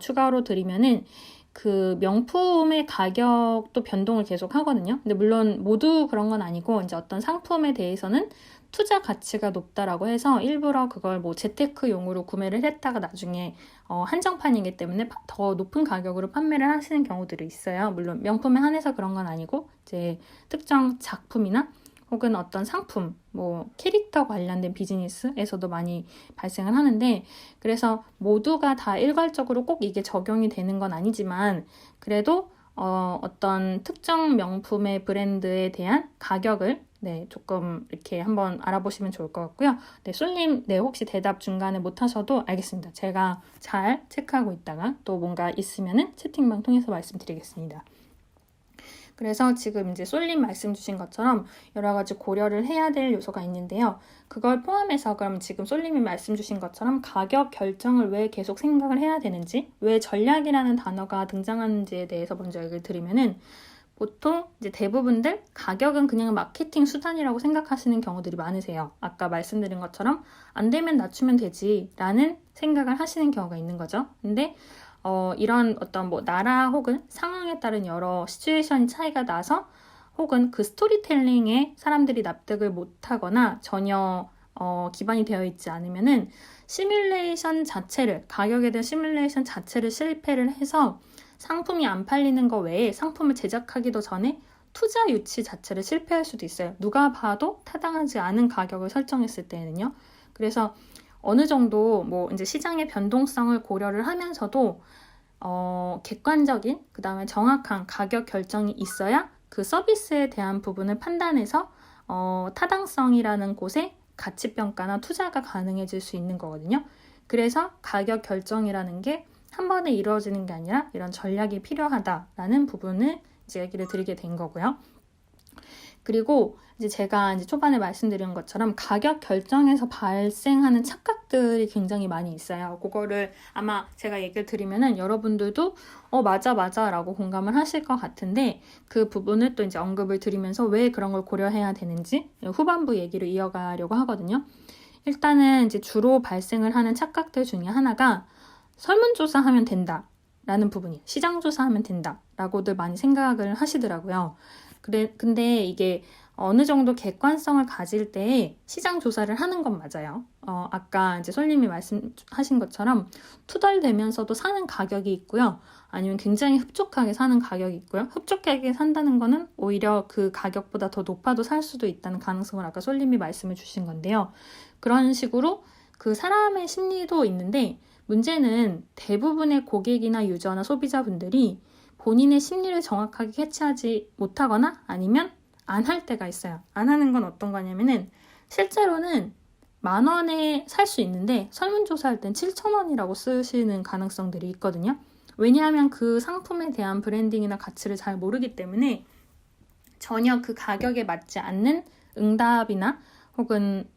추가로 드리면은 그 명품의 가격도 변동을 계속 하거든요. 근데 물론 모두 그런 건 아니고 이제 어떤 상품에 대해서는 투자 가치가 높다라고 해서 일부러 그걸 뭐 재테크용으로 구매를 했다가 나중에 한정판이기 때문에 더 높은 가격으로 판매를 하시는 경우들이 있어요. 물론 명품에 한해서 그런 건 아니고 이제 특정 작품이나 혹은 어떤 상품, 뭐 캐릭터 관련된 비즈니스에서도 많이 발생을 하는데, 그래서 모두가 다 일괄적으로 꼭 이게 적용이 되는 건 아니지만 그래도 어떤 특정 명품의 브랜드에 대한 가격을 조금 이렇게 한번 알아보시면 좋을 것 같고요. 솔님, 혹시 대답 중간에 못 하셔도 알겠습니다. 제가 잘 체크하고 있다가 또 뭔가 있으면은 채팅방 통해서 말씀드리겠습니다. 그래서 지금 이제 솔님 말씀 주신 것처럼 여러 가지 고려를 해야 될 요소가 있는데요. 그걸 포함해서 그럼 지금 솔님이 말씀 주신 것처럼 가격 결정을 왜 계속 생각을 해야 되는지, 왜 전략이라는 단어가 등장하는지에 대해서 먼저 얘기를 드리면은, 보통 이제 대부분들 가격은 그냥 마케팅 수단이라고 생각하시는 경우들이 많으세요. 아까 말씀드린 것처럼 안 되면 낮추면 되지 라는 생각을 하시는 경우가 있는 거죠. 근데 이런 어떤 뭐 나라 혹은 상황에 따른 여러 시츄에이션 차이가 나서 혹은 그 스토리텔링에 사람들이 납득을 못하거나 전혀 기반이 되어 있지 않으면은 시뮬레이션 자체를, 가격에 대한 시뮬레이션 자체를 실패를 해서 상품이 안 팔리는 거 외에 상품을 제작하기도 전에 투자 유치 자체를 실패할 수도 있어요. 누가 봐도 타당하지 않은 가격을 설정했을 때는요. 그래서 어느 정도 뭐 이제 시장의 변동성을 고려를 하면서도 객관적인 그다음에 정확한 가격 결정이 있어야 그 서비스에 대한 부분을 판단해서 타당성이라는 곳에 가치 평가나 투자가 가능해질 수 있는 거거든요. 그래서 가격 결정이라는 게 한 번에 이루어지는 게 아니라 이런 전략이 필요하다라는 부분을 이제 얘기를 드리게 된 거고요. 그리고 이제 제가 이제 초반에 말씀드린 것처럼 가격 결정에서 발생하는 착각들이 굉장히 많이 있어요. 그거를 아마 제가 얘기를 드리면은 여러분들도 맞아 라고 공감을 하실 것 같은데 그 부분을 또 이제 언급을 드리면서 왜 그런 걸 고려해야 되는지 후반부 얘기를 이어가려고 하거든요. 일단은 이제 주로 발생을 하는 착각들 중에 하나가 설문조사하면 된다 라는 부분이에요. 시장조사하면 된다 라고들 많이 생각을 하시더라고요. 근데 이게 어느 정도 객관성을 가질 때 시장 조사를 하는 건 맞아요. 아까 이제 솔님이 말씀하신 것처럼 투덜대면서도 사는 가격이 있고요. 아니면 굉장히 흡족하게 사는 가격이 있고요. 흡족하게 산다는 거는 오히려 그 가격보다 더 높아도 살 수도 있다는 가능성을 아까 솔님이 말씀해 주신 건데요. 그런 식으로 그 사람의 심리도 있는데 문제는 대부분의 고객이나 유저나 소비자분들이 본인의 심리를 정확하게 캐치하지 못하거나 아니면 안 할 때가 있어요. 안 하는 건 어떤 거냐면은 실제로는 10,000원에 살 수 있는데 설문조사할 땐 7,000원이라고 쓰시는 가능성들이 있거든요. 왜냐하면 그 상품에 대한 브랜딩이나 가치를 잘 모르기 때문에 전혀 그 가격에 맞지 않는 응답이나 혹은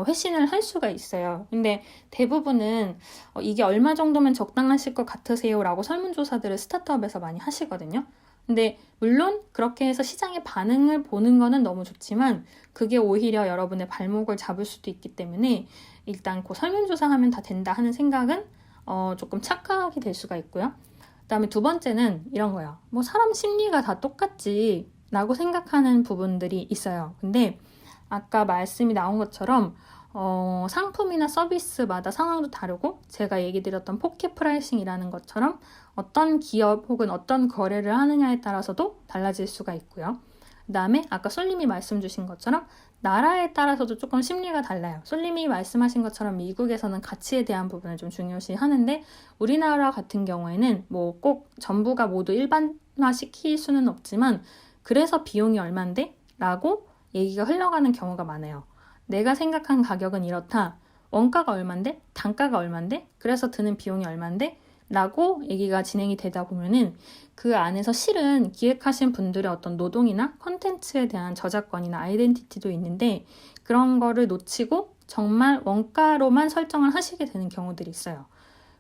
회신을 할 수가 있어요. 근데 대부분은 이게 얼마 정도면 적당하실 것 같으세요? 라고 설문조사들을 스타트업에서 많이 하시거든요. 근데 물론 그렇게 해서 시장의 반응을 보는 거는 너무 좋지만 그게 오히려 여러분의 발목을 잡을 수도 있기 때문에 일단 그 설문조사하면 다 된다 하는 생각은 조금 착각이 될 수가 있고요. 그다음에 두 번째는 이런 거예요. 뭐 사람 심리가 다 똑같지 라고 생각하는 부분들이 있어요. 근데 아까 말씀이 나온 것처럼 상품이나 서비스마다 상황도 다르고 제가 얘기 드렸던 포켓 프라이싱이라는 것처럼 어떤 기업 혹은 어떤 거래를 하느냐에 따라서도 달라질 수가 있고요. 그 다음에 아까 솔님이 말씀 주신 것처럼 나라에 따라서도 조금 심리가 달라요. 솔님이 말씀하신 것처럼 미국에서는 가치에 대한 부분을 좀 중요시 하는데 우리나라 같은 경우에는 뭐 꼭 전부가 모두 일반화시킬 수는 없지만 그래서 비용이 얼만데? 라고 얘기가 흘러가는 경우가 많아요. 내가 생각한 가격은 이렇다. 원가가 얼만데? 단가가 얼만데? 그래서 드는 비용이 얼만데? 라고 얘기가 진행이 되다 보면은 그 안에서 실은 기획하신 분들의 어떤 노동이나 콘텐츠에 대한 저작권이나 아이덴티티도 있는데 그런 거를 놓치고 정말 원가로만 설정을 하시게 되는 경우들이 있어요.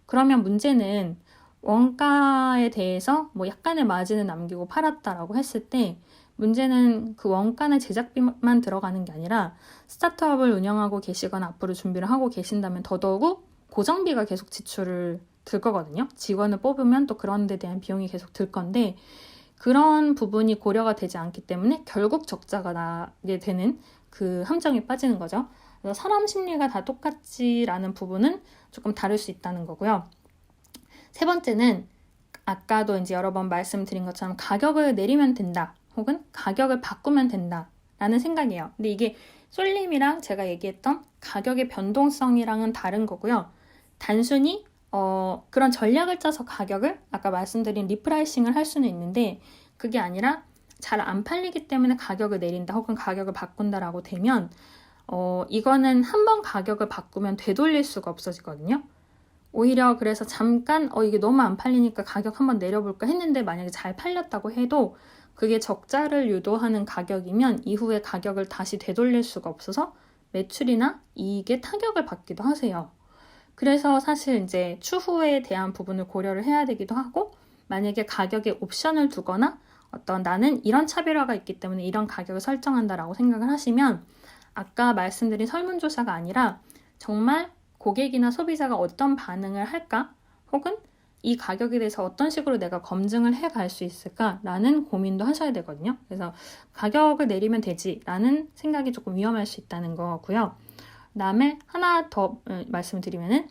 그러면 문제는 원가에 대해서 뭐 약간의 마진을 남기고 팔았다라고 했을 때 문제는 그 원가는 제작비만 들어가는 게 아니라 스타트업을 운영하고 계시거나 앞으로 준비를 하고 계신다면 더더욱 고정비가 계속 지출을 들 거거든요. 직원을 뽑으면 또 그런 데 대한 비용이 계속 들 건데 그런 부분이 고려가 되지 않기 때문에 결국 적자가 나게 되는 그 함정에 빠지는 거죠. 그래서 사람 심리가 다 똑같지라는 부분은 조금 다를 수 있다는 거고요. 세 번째는 아까도 이제 여러 번 말씀드린 것처럼 가격을 내리면 된다. 혹은 가격을 바꾸면 된다라는 생각이에요. 근데 이게 솔님이랑 제가 얘기했던 가격의 변동성이랑은 다른 거고요. 단순히 그런 전략을 짜서 가격을 아까 말씀드린 리프라이싱을 할 수는 있는데 그게 아니라 잘 안 팔리기 때문에 가격을 내린다 혹은 가격을 바꾼다라고 되면 이거는 한 번 가격을 바꾸면 되돌릴 수가 없어지거든요. 오히려 그래서 잠깐 이게 너무 안 팔리니까 가격 한번 내려볼까 했는데 만약에 잘 팔렸다고 해도 그게 적자를 유도하는 가격이면 이후에 가격을 다시 되돌릴 수가 없어서 매출이나 이익에 타격을 받기도 하세요. 그래서 사실 이제 추후에 대한 부분을 고려를 해야 되기도 하고 만약에 가격에 옵션을 두거나 어떤 나는 이런 차별화가 있기 때문에 이런 가격을 설정한다라고 생각을 하시면 아까 말씀드린 설문조사가 아니라 정말 고객이나 소비자가 어떤 반응을 할까 혹은 이 가격에 대해서 어떤 식으로 내가 검증을 해갈 수 있을까라는 고민도 하셔야 되거든요. 그래서 가격을 내리면 되지라는 생각이 조금 위험할 수 있다는 거고요. 그다음에 하나 더 말씀을 드리면은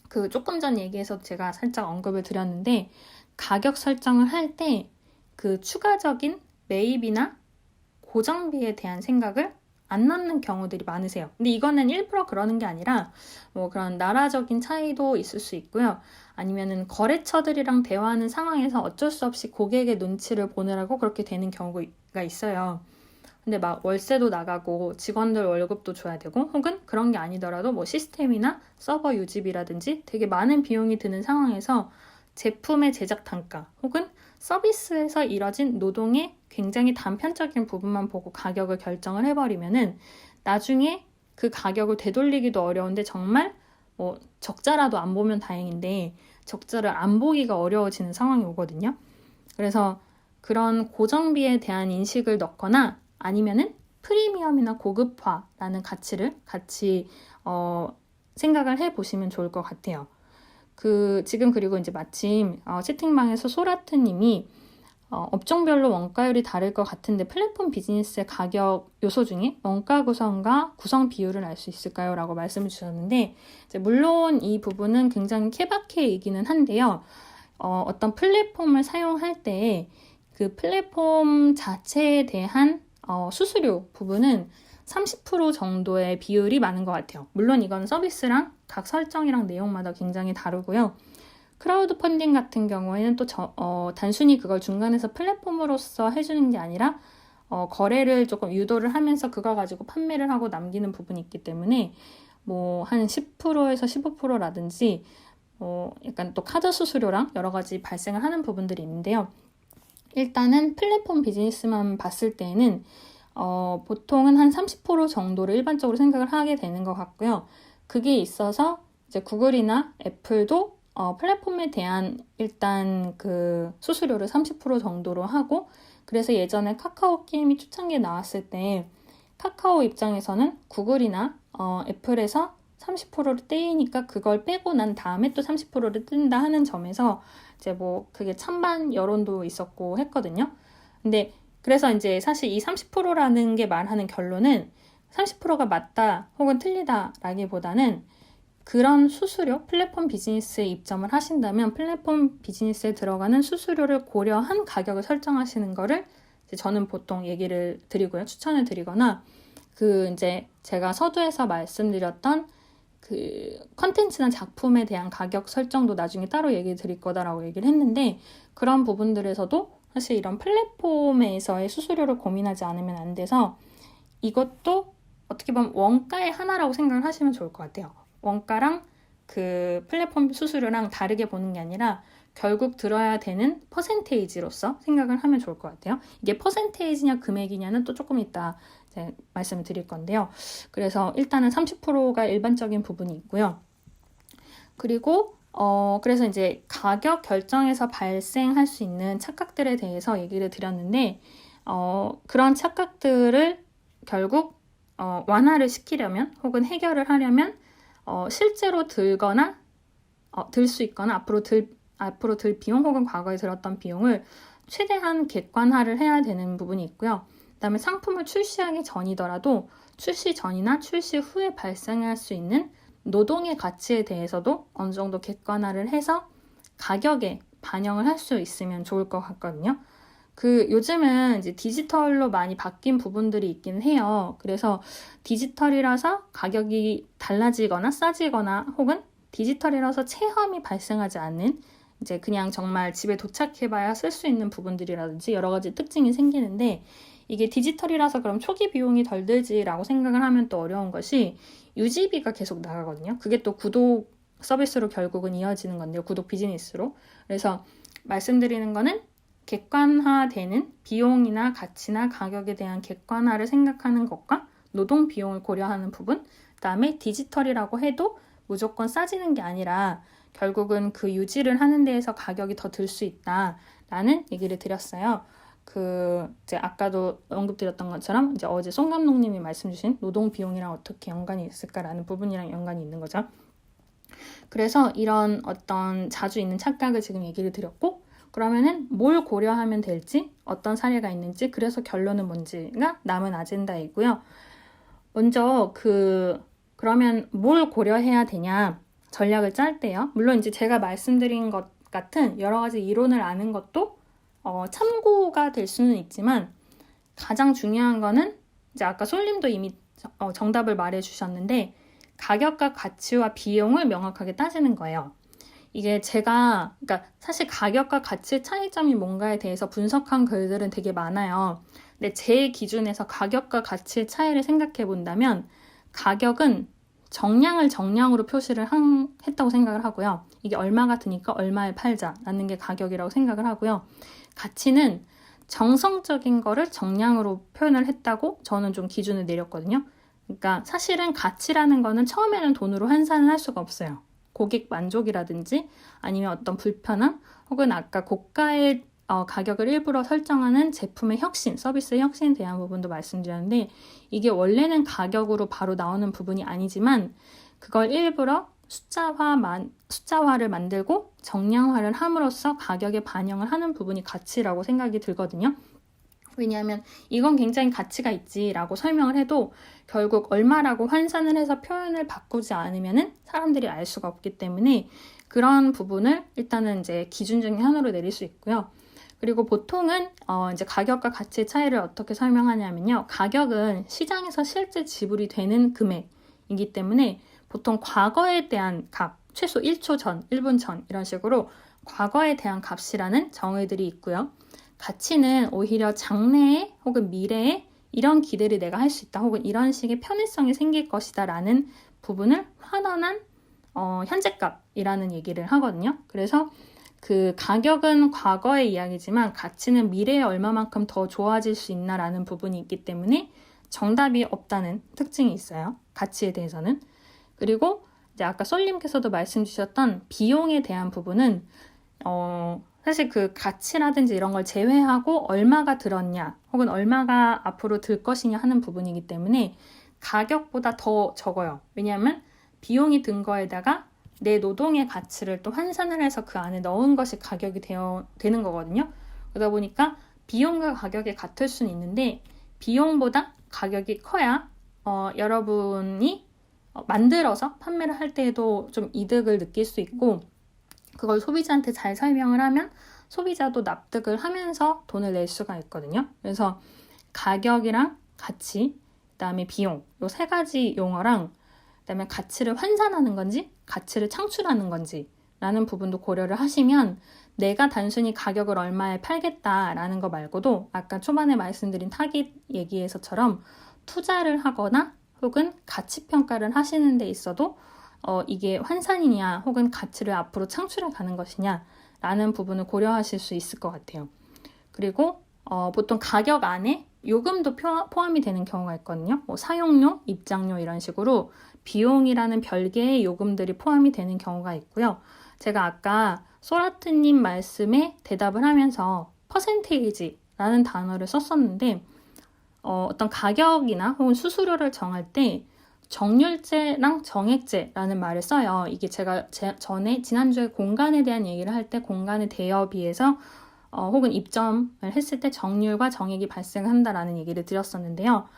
그 조금 전 얘기해서 제가 살짝 언급을 드렸는데 가격 설정을 할 때 그 추가적인 매입이나 고정비에 대한 생각을 안 넣는 경우들이 많으세요. 근데 이거는 일부러 그러는 게 아니라 뭐 그런 나라적인 차이도 있을 수 있고요. 아니면은 거래처들이랑 대화하는 상황에서 어쩔 수 없이 고객의 눈치를 보느라고 그렇게 되는 경우가 있어요. 근데 막 월세도 나가고 직원들 월급도 줘야 되고 혹은 그런 게 아니더라도 뭐 시스템이나 서버 유지비라든지 되게 많은 비용이 드는 상황에서 제품의 제작 단가 혹은 서비스에서 이뤄진 노동의 굉장히 단편적인 부분만 보고 가격을 결정을 해버리면은 나중에 그 가격을 되돌리기도 어려운데 정말 뭐 적자라도 안 보면 다행인데 적자를 안 보기가 어려워지는 상황이 오거든요. 그래서 그런 고정비에 대한 인식을 넣거나 아니면은 프리미엄이나 고급화라는 가치를 같이 생각을 해보시면 좋을 것 같아요. 지금 그리고 이제 마침 채팅방에서 소라트님이 업종별로 원가율이 다를 것 같은데 플랫폼 비즈니스의 가격 요소 중에 원가 구성과 구성 비율을 알 수 있을까요? 라고 말씀을 주셨는데 이제 물론 이 부분은 굉장히 케바케이기는 한데요. 어떤 플랫폼을 사용할 때 그 플랫폼 자체에 대한 수수료 부분은 30% 정도의 비율이 많은 것 같아요. 물론 이건 서비스랑 각 설정이랑 내용마다 굉장히 다르고요. 크라우드 펀딩 같은 경우에는 또 단순히 그걸 중간에서 플랫폼으로서 해주는 게 아니라 거래를 조금 유도를 하면서 그거 가지고 판매를 하고 남기는 부분이 있기 때문에 뭐 한 10%에서 15%라든지 약간 또 카드 수수료랑 여러 가지 발생을 하는 부분들이 있는데요. 일단은 플랫폼 비즈니스만 봤을 때는 보통은 한 30% 정도를 일반적으로 생각을 하게 되는 것 같고요. 그게 있어서 이제 구글이나 애플도 플랫폼에 대한 일단 그 수수료를 30% 정도로 하고 그래서 예전에 카카오 게임이 초창기에 나왔을 때 카카오 입장에서는 구글이나 애플에서 30%를 떼이니까 그걸 빼고 난 다음에 또 30%를 뜬다 하는 점에서 이제 뭐 그게 찬반 여론도 있었고 했거든요. 근데 그래서 이제 사실 이 30%라는 게 말하는 결론은 30%가 맞다 혹은 틀리다라기보다는 그런 수수료, 플랫폼 비즈니스에 입점을 하신다면 플랫폼 비즈니스에 들어가는 수수료를 고려한 가격을 설정하시는 거를 이제 저는 보통 얘기를 드리고요. 추천을 드리거나 이제 제가 서두에서 말씀드렸던 그 컨텐츠나 작품에 대한 가격 설정도 나중에 따로 얘기 드릴 거다라고 얘기를 했는데 그런 부분들에서도 사실 이런 플랫폼에서의 수수료를 고민하지 않으면 안 돼서 이것도 어떻게 보면 원가의 하나라고 생각을 하시면 좋을 것 같아요. 원가랑 그 플랫폼 수수료랑 다르게 보는 게 아니라 결국 들어야 되는 퍼센테이지로서 생각을 하면 좋을 것 같아요. 이게 퍼센테이지냐 금액이냐는 또 조금 이따 이제 말씀을 드릴 건데요. 그래서 일단은 30%가 일반적인 부분이 있고요. 그리고 그래서 이제 가격 결정에서 발생할 수 있는 착각들에 대해서 얘기를 드렸는데 그런 착각들을 결국 완화를 시키려면 혹은 해결을 하려면 실제로 들거나 들 수 있거나 앞으로 들 비용 혹은 과거에 들었던 비용을 최대한 객관화를 해야 되는 부분이 있고요. 그다음에 상품을 출시하기 전이더라도 출시 전이나 출시 후에 발생할 수 있는 노동의 가치에 대해서도 어느 정도 객관화를 해서 가격에 반영을 할 수 있으면 좋을 것 같거든요. 요즘은 이제 디지털로 많이 바뀐 부분들이 있긴 해요. 그래서 디지털이라서 가격이 달라지거나 싸지거나 혹은 디지털이라서 체험이 발생하지 않는 이제 그냥 정말 집에 도착해봐야 쓸 수 있는 부분들이라든지 여러 가지 특징이 생기는데 이게 디지털이라서 그럼 초기 비용이 덜 들지라고 생각을 하면 또 어려운 것이 유지비가 계속 나가거든요. 그게 또 구독 서비스로 결국은 이어지는 건데요. 구독 비즈니스로. 그래서 말씀드리는 거는 객관화되는 비용이나 가치나 가격에 대한 객관화를 생각하는 것과 노동 비용을 고려하는 부분, 그다음에 디지털이라고 해도 무조건 싸지는 게 아니라 결국은 그 유지를 하는 데에서 가격이 더 들 수 있다라는 얘기를 드렸어요. 이제 아까도 언급드렸던 것처럼 이제 어제 송 감독님이 말씀 주신 노동 비용이랑 어떻게 연관이 있을까라는 부분이랑 연관이 있는 거죠. 그래서 이런 어떤 자주 있는 착각을 지금 얘기를 드렸고 그러면은 뭘 고려하면 될지 어떤 사례가 있는지 그래서 결론은 뭔지가 남은 아젠다이고요. 먼저 그러면 뭘 고려해야 되냐 전략을 짤 때요. 물론 이제 제가 말씀드린 것 같은 여러 가지 이론을 아는 것도 참고가 될 수는 있지만 가장 중요한 거는 이제 아까 솔님도 이미 정답을 말해 주셨는데 가격과 가치와 비용을 명확하게 따지는 거예요. 이게 그러니까 사실 가격과 가치의 차이점이 뭔가에 대해서 분석한 글들은 되게 많아요. 근데 제 기준에서 가격과 가치의 차이를 생각해 본다면 가격은 정량을 정량으로 표시를 했다고 생각을 하고요. 이게 얼마가 드니까 얼마에 팔자라는 게 가격이라고 생각을 하고요. 가치는 정성적인 거를 정량으로 표현을 했다고 저는 좀 기준을 내렸거든요. 그러니까 사실은 가치라는 거는 처음에는 돈으로 환산을 할 수가 없어요. 고객 만족이라든지 아니면 어떤 불편함 혹은 아까 고가의 가격을 일부러 설정하는 제품의 혁신, 서비스의 혁신에 대한 부분도 말씀드렸는데 이게 원래는 가격으로 바로 나오는 부분이 아니지만 그걸 일부러 숫자화를 만들고 정량화를 함으로써 가격에 반영을 하는 부분이 가치라고 생각이 들거든요. 왜냐하면 이건 굉장히 가치가 있지라고 설명을 해도 결국 얼마라고 환산을 해서 표현을 바꾸지 않으면은 사람들이 알 수가 없기 때문에 그런 부분을 일단은 이제 기준 중에 하나로 내릴 수 있고요. 그리고 보통은 이제 가격과 가치의 차이를 어떻게 설명하냐면요. 가격은 시장에서 실제 지불이 되는 금액이기 때문에 보통 과거에 대한 값, 최소 1초 전, 1분 전 이런 식으로 과거에 대한 값이라는 정의들이 있고요. 가치는 오히려 장래에 혹은 미래에 이런 기대를 내가 할 수 있다 혹은 이런 식의 편의성이 생길 것이다 라는 부분을 환원한 현재값이라는 얘기를 하거든요. 그래서 그 가격은 과거의 이야기지만 가치는 미래에 얼마만큼 더 좋아질 수 있나라는 부분이 있기 때문에 정답이 없다는 특징이 있어요. 가치에 대해서는. 그리고 이제 아까 솔님께서도 말씀 주셨던 비용에 대한 부분은 사실 그 가치라든지 이런 걸 제외하고 얼마가 들었냐 혹은 얼마가 앞으로 들 것이냐 하는 부분이기 때문에 가격보다 더 적어요. 왜냐하면 비용이 든 거에다가 내 노동의 가치를 또 환산을 해서 그 안에 넣은 것이 가격이 되는 거거든요. 그러다 보니까 비용과 가격이 같을 수는 있는데 비용보다 가격이 커야 여러분이 만들어서 판매를 할 때에도 좀 이득을 느낄 수 있고 그걸 소비자한테 잘 설명을 하면 소비자도 납득을 하면서 돈을 낼 수가 있거든요. 그래서 가격이랑 가치, 그다음에 비용 이 세 가지 용어랑 그다음에 가치를 환산하는 건지 가치를 창출하는 건지 라는 부분도 고려를 하시면 내가 단순히 가격을 얼마에 팔겠다라는 거 말고도 아까 초반에 말씀드린 타깃 얘기에서처럼 투자를 하거나 혹은 가치 평가를 하시는 데 있어도 이게 환산이냐 혹은 가치를 앞으로 창출해 가는 것이냐 라는 부분을 고려하실 수 있을 것 같아요. 그리고 보통 가격 안에 요금도 포함이 되는 경우가 있거든요. 뭐 사용료, 입장료 이런 식으로 비용이라는 별개의 요금들이 포함이 되는 경우가 있고요. 제가 아까 소라트님 말씀에 대답을 하면서 퍼센테이지라는 단어를 썼었는데 어떤 가격이나 혹은 수수료를 정할 때 정률제랑 정액제라는 말을 써요. 이게 제가 지난주에 공간에 대한 얘기를 할 때 공간의 대여비에서 혹은 입점을 했을 때 정률과 정액이 발생한다라는 얘기를 드렸었는데요.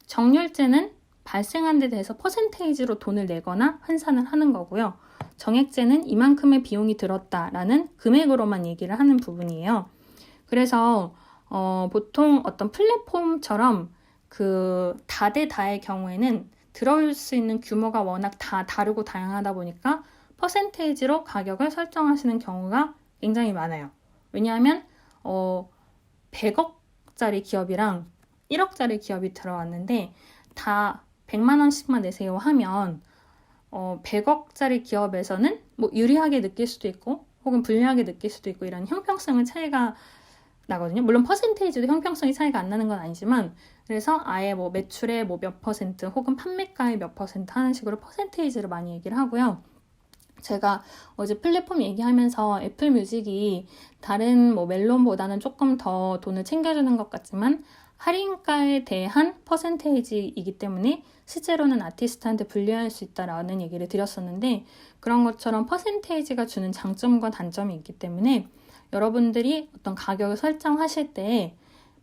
정률제는 발생한 데 대해서 퍼센테이지로 돈을 내거나 환산을 하는 거고요. 정액제는 이만큼의 비용이 들었다라는 금액으로만 얘기를 하는 부분이에요. 그래서 보통 어떤 플랫폼처럼 그 다대다의 경우에는 들어올 수 있는 규모가 워낙 다 다르고 다양하다 보니까 퍼센테이지로 가격을 설정하시는 경우가 굉장히 많아요. 왜냐하면 100억짜리 기업이랑 1억짜리 기업이 들어왔는데 다 100만 원씩만 내세요 하면 100억짜리 기업에서는 뭐 유리하게 느낄 수도 있고 혹은 불리하게 느낄 수도 있고 이런 형평성의 차이가 나거든요. 물론 퍼센테이지도 형평성이 차이가 안 나는 건 아니지만 그래서 아예 뭐 매출의 뭐 몇 퍼센트 혹은 판매가의 몇 퍼센트 하는 식으로 퍼센테이지를 많이 얘기를 하고요. 제가 어제 플랫폼 얘기하면서 애플 뮤직이 다른 뭐 멜론보다는 조금 더 돈을 챙겨주는 것 같지만 할인가에 대한 퍼센테이지이기 때문에 실제로는 아티스트한테 불리할 수 있다라는 얘기를 드렸었는데 그런 것처럼 퍼센테이지가 주는 장점과 단점이 있기 때문에 여러분들이 어떤 가격을 설정하실 때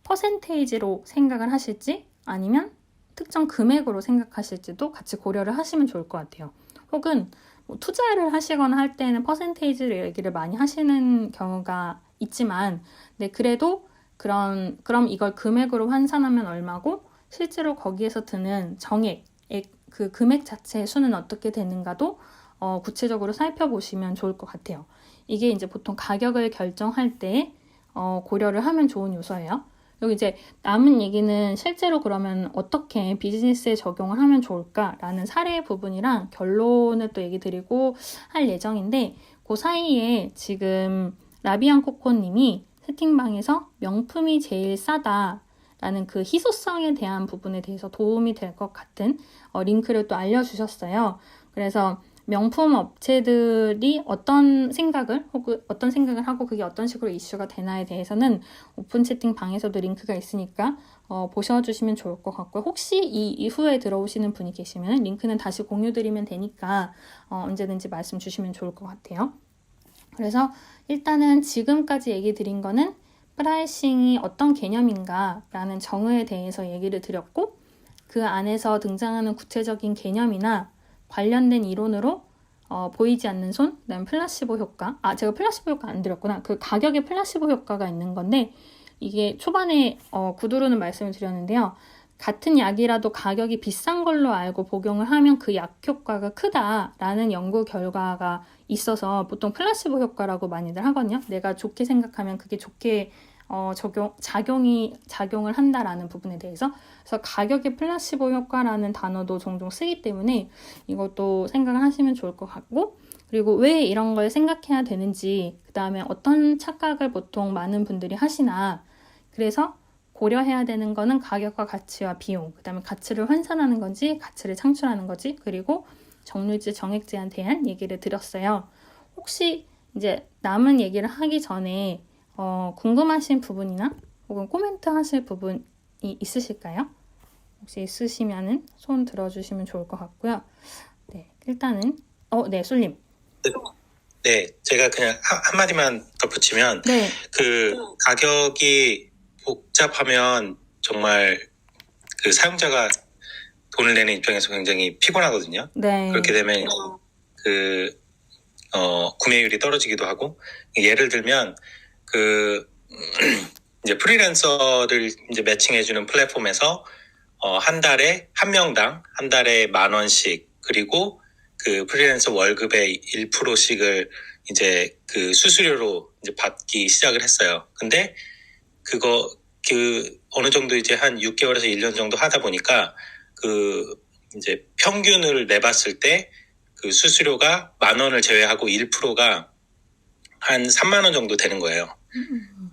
퍼센테이지로 생각을 하실지 아니면 특정 금액으로 생각하실지도 같이 고려를 하시면 좋을 것 같아요. 혹은 뭐 투자를 하시거나 할 때는 퍼센테이지를 얘기를 많이 하시는 경우가 있지만 네, 그래도 그럼 이걸 금액으로 환산하면 얼마고 실제로 거기에서 드는 정액, 그 금액 자체의 수는 어떻게 되는가도 구체적으로 살펴보시면 좋을 것 같아요. 이게 이제 보통 가격을 결정할 때 고려를 하면 좋은 요소예요. 여기 이제 남은 얘기는 실제로 그러면 어떻게 비즈니스에 적용을 하면 좋을까라는 사례 부분이랑 결론을 또 얘기 드리고 할 예정인데, 그 사이에 지금 라비앙 코코님이 채팅방에서 명품이 제일 싸다라는 그 희소성에 대한 부분에 대해서 도움이 될 것 같은 링크를 또 알려주셨어요. 그래서 명품 업체들이 어떤 생각을 하고 그게 어떤 식으로 이슈가 되나에 대해서는 오픈 채팅방에서도 링크가 있으니까 보셔주시면 좋을 것 같고요. 혹시 이 이후에 들어오시는 분이 계시면 링크는 다시 공유드리면 되니까 언제든지 말씀 주시면 좋을 것 같아요. 그래서 일단은 지금까지 얘기 드린 거는 프라이싱이 어떤 개념인가 라는 정의에 대해서 얘기를 드렸고, 그 안에서 등장하는 구체적인 개념이나 관련된 이론으로 보이지 않는 손, 그다음에 플라시보 효과. 제가 플라시보 효과 안 드렸구나. 그 가격에 플라시보 효과가 있는 건데, 이게 초반에 구두로는 말씀을 드렸는데요. 같은 약이라도 가격이 비싼 걸로 알고 복용을 하면 그 약 효과가 크다라는 연구 결과가 있어서 보통 플라시보 효과라고 많이들 하거든요. 내가 좋게 생각하면 그게 좋게 작용을 한다라는 부분에 대해서. 그래서 가격의 플라시보 효과라는 단어도 종종 쓰기 때문에 이것도 생각을 하시면 좋을 것 같고, 그리고 왜 이런 걸 생각해야 되는지, 그 다음에 어떤 착각을 보통 많은 분들이 하시나, 그래서 고려해야 되는 거는 가격과 가치와 비용, 그 다음에 가치를 환산하는 건지 가치를 창출하는 거지, 그리고 정률제, 정액제에 대한 얘기를 드렸어요. 혹시 이제 남은 얘기를 하기 전에 궁금하신 부분이나 혹은 코멘트 하실 부분이 있으실까요? 혹시 있으시면은 손 들어주시면 좋을 것 같고요. 네, 일단은 네, 솔님. 네, 제가 그냥 한마디만 덧붙이면, 네, 그 가격이 복잡하면 정말 그 사용자가 돈을 내는 입장에서 굉장히 피곤하거든요. 네, 그렇게 되면 구매율이 떨어지기도 하고, 예를 들면 이제 프리랜서를 이제 매칭해주는 플랫폼에서 한 달에 한 명당 한 달에 10,000원씩, 그리고 그 프리랜서 월급의 1%씩을 이제 그 수수료로 이제 받기 시작을 했어요. 근데 어느 정도 이제 한 6개월에서 1년 정도 하다 보니까 이제 평균을 내봤을 때 그 수수료가 10,000원을 제외하고 1%가 한 30,000원 정도 되는 거예요.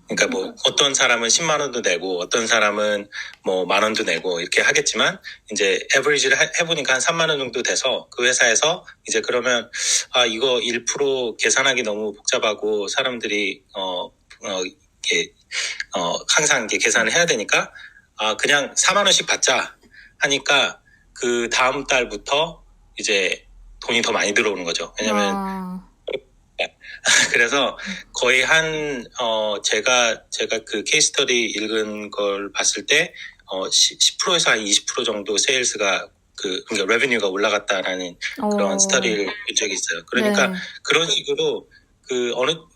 그러니까 뭐 어떤 사람은 10,000원도 내고 어떤 사람은 뭐 10,000원도 내고 이렇게 하겠지만, 이제 에버리지를 해보니까 한 30,000원 정도 돼서 그 회사에서 이제 그러면 이거 1% 계산하기 너무 복잡하고 사람들이 항상 이렇게 계산을 해야 되니까 그냥 40,000원씩 받자 하니까 그 다음 달부터 이제 돈이 더 많이 들어오는 거죠. 왜냐면 그래서 거의 제가 그 케이스 스터디 읽은 걸 봤을 때 10%에서 한 20% 정도 세일스가 그러니까 레베뉴가 올라갔다라는 그런 스터디를 본 적이 있어요. 그러니까 네. 그런 식으로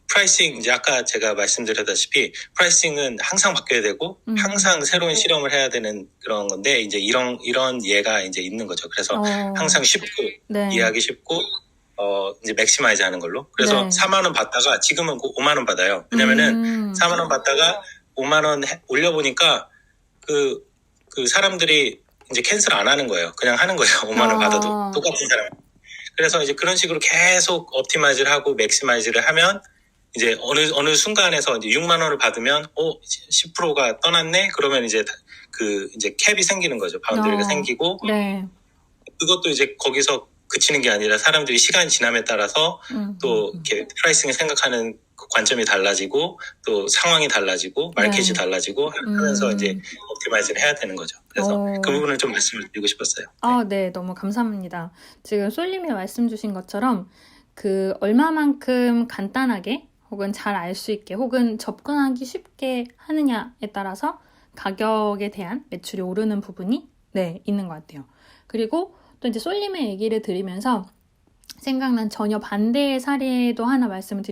프라이싱, 이제 아까 제가 말씀드렸다시피 프라이싱은 항상 바뀌어야 되고 항상 새로운 실험을 해야 되는 그런 건데, 이제 이런 예가 이제 있는 거죠. 그래서 항상 쉽고 네. 이해하기 쉽고 이제 맥시마이즈 하는 걸로. 그래서 네. 4,000원 받다가 지금은 50,000원 받아요. 왜냐면은 4,000원 받다가 50,000원 올려보니까 그 사람들이 이제 캔슬 안 하는 거예요. 그냥 하는 거예요. 50,000원 받아도 똑같은 사람. 그래서 이제 그런 식으로 계속 옵티마이즈를 하고 맥시마이즈를 하면 이제 어느 순간에서 이제 60,000원을 받으면 10%가 떠났네. 그러면 이제 이제 캡이 생기는 거죠. 바운더리가 생기고. 네. 그것도 이제 거기서 그치는 게 아니라 사람들이 시간이 지남에 따라서 또 이렇게 프라이싱을 생각하는 관점이 달라지고 또 상황이 달라지고 마켓이 달라지고 하면서 이제 옵티마이즈를 해야 되는 거죠. 그래서 그 부분을 좀 말씀을 드리고 싶었어요. 네, 너무 감사합니다. 지금 솔님이 말씀 주신 것처럼 얼마만큼 간단하게 혹은 잘 알 수 있게 혹은 접근하기 쉽게 하느냐에 따라서 가격에 대한 매출이 오르는 부분이 있는 것 같아요. 그리고 또 이제 솔님의 얘기를 들으면서 생각난 전혀 반대의 사례도 하나 말씀을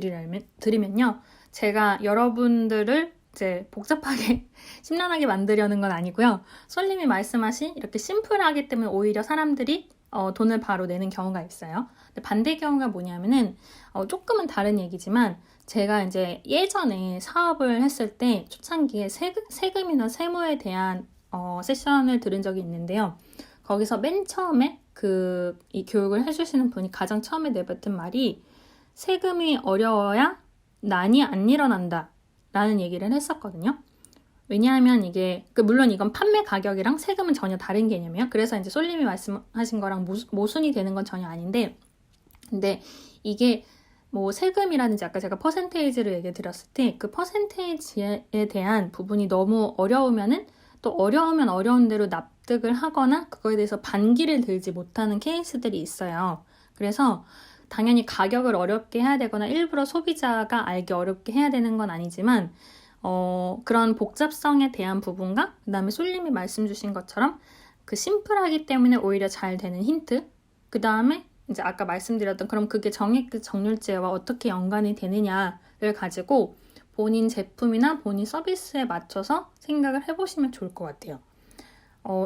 드리면요. 제가 여러분들을 이제 복잡하게 심란하게 만들려는 건 아니고요. 솔님이 말씀하신 이렇게 심플하기 때문에 오히려 사람들이 돈을 바로 내는 경우가 있어요. 근데 반대 경우가 뭐냐면은 조금은 다른 얘기지만 제가 이제 예전에 사업을 했을 때 초창기에 세금이나 세무에 대한 세션을 들은 적이 있는데요. 거기서 맨 처음에 이 교육을 해주시는 분이 가장 처음에 내뱉은 말이 세금이 어려워야 난이 안 일어난다 라는 얘기를 했었거든요. 왜냐하면 이게 물론 이건 판매 가격이랑 세금은 전혀 다른 개념이에요. 그래서 이제 솔님이 말씀하신 거랑 모순이 되는 건 전혀 아닌데, 근데 이게 뭐 세금이라든지 아까 제가 퍼센테이지를 얘기 드렸을 때 그 퍼센테이지에 대한 부분이 너무 어려우면은 또 어려우면 어려운 대로 납득을 하거나 그거에 대해서 반기를 들지 못하는 케이스들이 있어요. 그래서 당연히 가격을 어렵게 해야 되거나 일부러 소비자가 알기 어렵게 해야 되는 건 아니지만 그런 복잡성에 대한 부분과 그 다음에 솔님이 말씀 주신 것처럼 그 심플하기 때문에 오히려 잘 되는 힌트, 그 다음에 이제 아까 말씀드렸던 그럼 그게 정액 정률제와 어떻게 연관이 되느냐를 가지고 본인 제품이나 본인 서비스에 맞춰서 생각을 해보시면 좋을 것 같아요.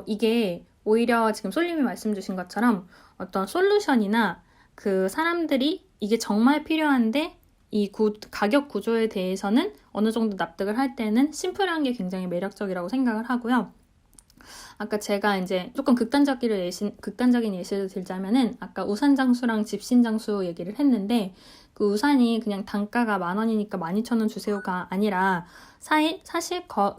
이게 오히려 지금 솔님이 말씀 주신 것처럼 어떤 솔루션이나 그 사람들이 이게 정말 필요한데 이 가격 구조에 대해서는 어느 정도 납득을 할 때는 심플한 게 굉장히 매력적이라고 생각을 하고요. 아까 제가 이제 조금 극단적인 예시를 들자면은 아까 우산장수랑 집신장수 얘기를 했는데 그 우산이 그냥 단가가 10,000원이니까 12,000원 주세요가 아니라 사실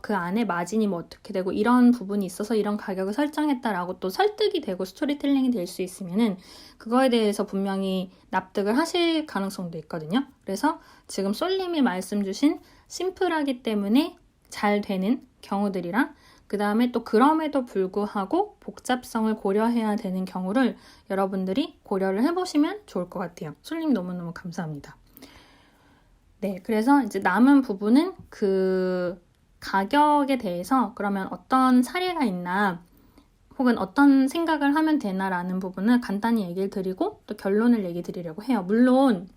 그 안에 마진이 뭐 어떻게 되고 이런 부분이 있어서 이런 가격을 설정했다라고 또 설득이 되고 스토리텔링이 될 수 있으면은 그거에 대해서 분명히 납득을 하실 가능성도 있거든요. 그래서 지금 솔님이 말씀 주신 심플하기 때문에 잘 되는 경우들이랑 그 다음에 또 그럼에도 불구하고 복잡성을 고려해야 되는 경우를 여러분들이 고려를 해보시면 좋을 것 같아요. 솔님 너무너무 감사합니다. 네, 그래서 이제 남은 부분은 그 가격에 대해서 그러면 어떤 사례가 있나 혹은 어떤 생각을 하면 되나라는 부분을 간단히 얘기를 드리고 또 결론을 얘기 드리려고 해요. 물론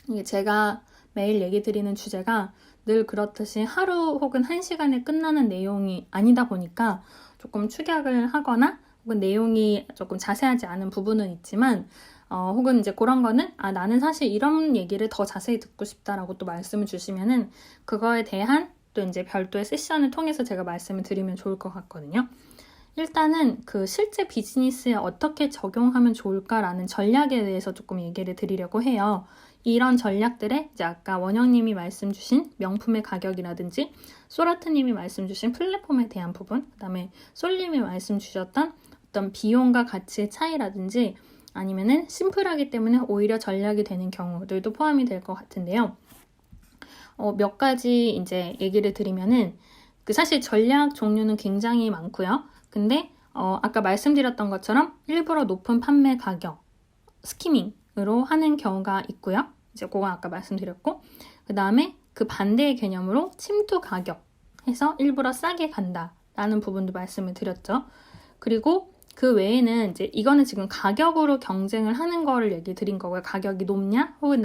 이게 제가 매일 얘기 드리는 주제가 늘 그렇듯이 하루 혹은 1시간에 끝나는 내용이 아니다 보니까 조금 축약을 하거나 혹은 내용이 조금 자세하지 않은 부분은 있지만 혹은 이제 그런 거는 나는 사실 이런 얘기를 더 자세히 듣고 싶다라고 또 말씀을 주시면은 그거에 대한 또 이제 별도의 세션을 통해서 제가 말씀을 드리면 좋을 것 같거든요. 일단은 그 실제 비즈니스에 어떻게 적용하면 좋을까라는 전략에 대해서 조금 얘기를 드리려고 해요. 이런 전략들에 이제 아까 원영님이 말씀 주신 명품의 가격이라든지 소라트님이 말씀 주신 플랫폼에 대한 부분, 그 다음에 솔님이 말씀 주셨던 어떤 비용과 가치의 차이라든지 아니면은 심플하기 때문에 오히려 전략이 되는 경우들도 포함이 될 것 같은데요. 몇 가지 이제 얘기를 드리면은 사실 전략 종류는 굉장히 많고요. 근데 아까 말씀드렸던 것처럼 일부러 높은 판매 가격, 스키밍으로 하는 경우가 있고요. 이제 그건 아까 말씀드렸고 그 다음에 그 반대의 개념으로 침투 가격 해서 일부러 싸게 간다라는 부분도 말씀을 드렸죠. 그리고 그 외에는 이제 이거는 지금 가격으로 경쟁을 하는 거를 얘기 드린 거고요. 가격이 높냐 혹은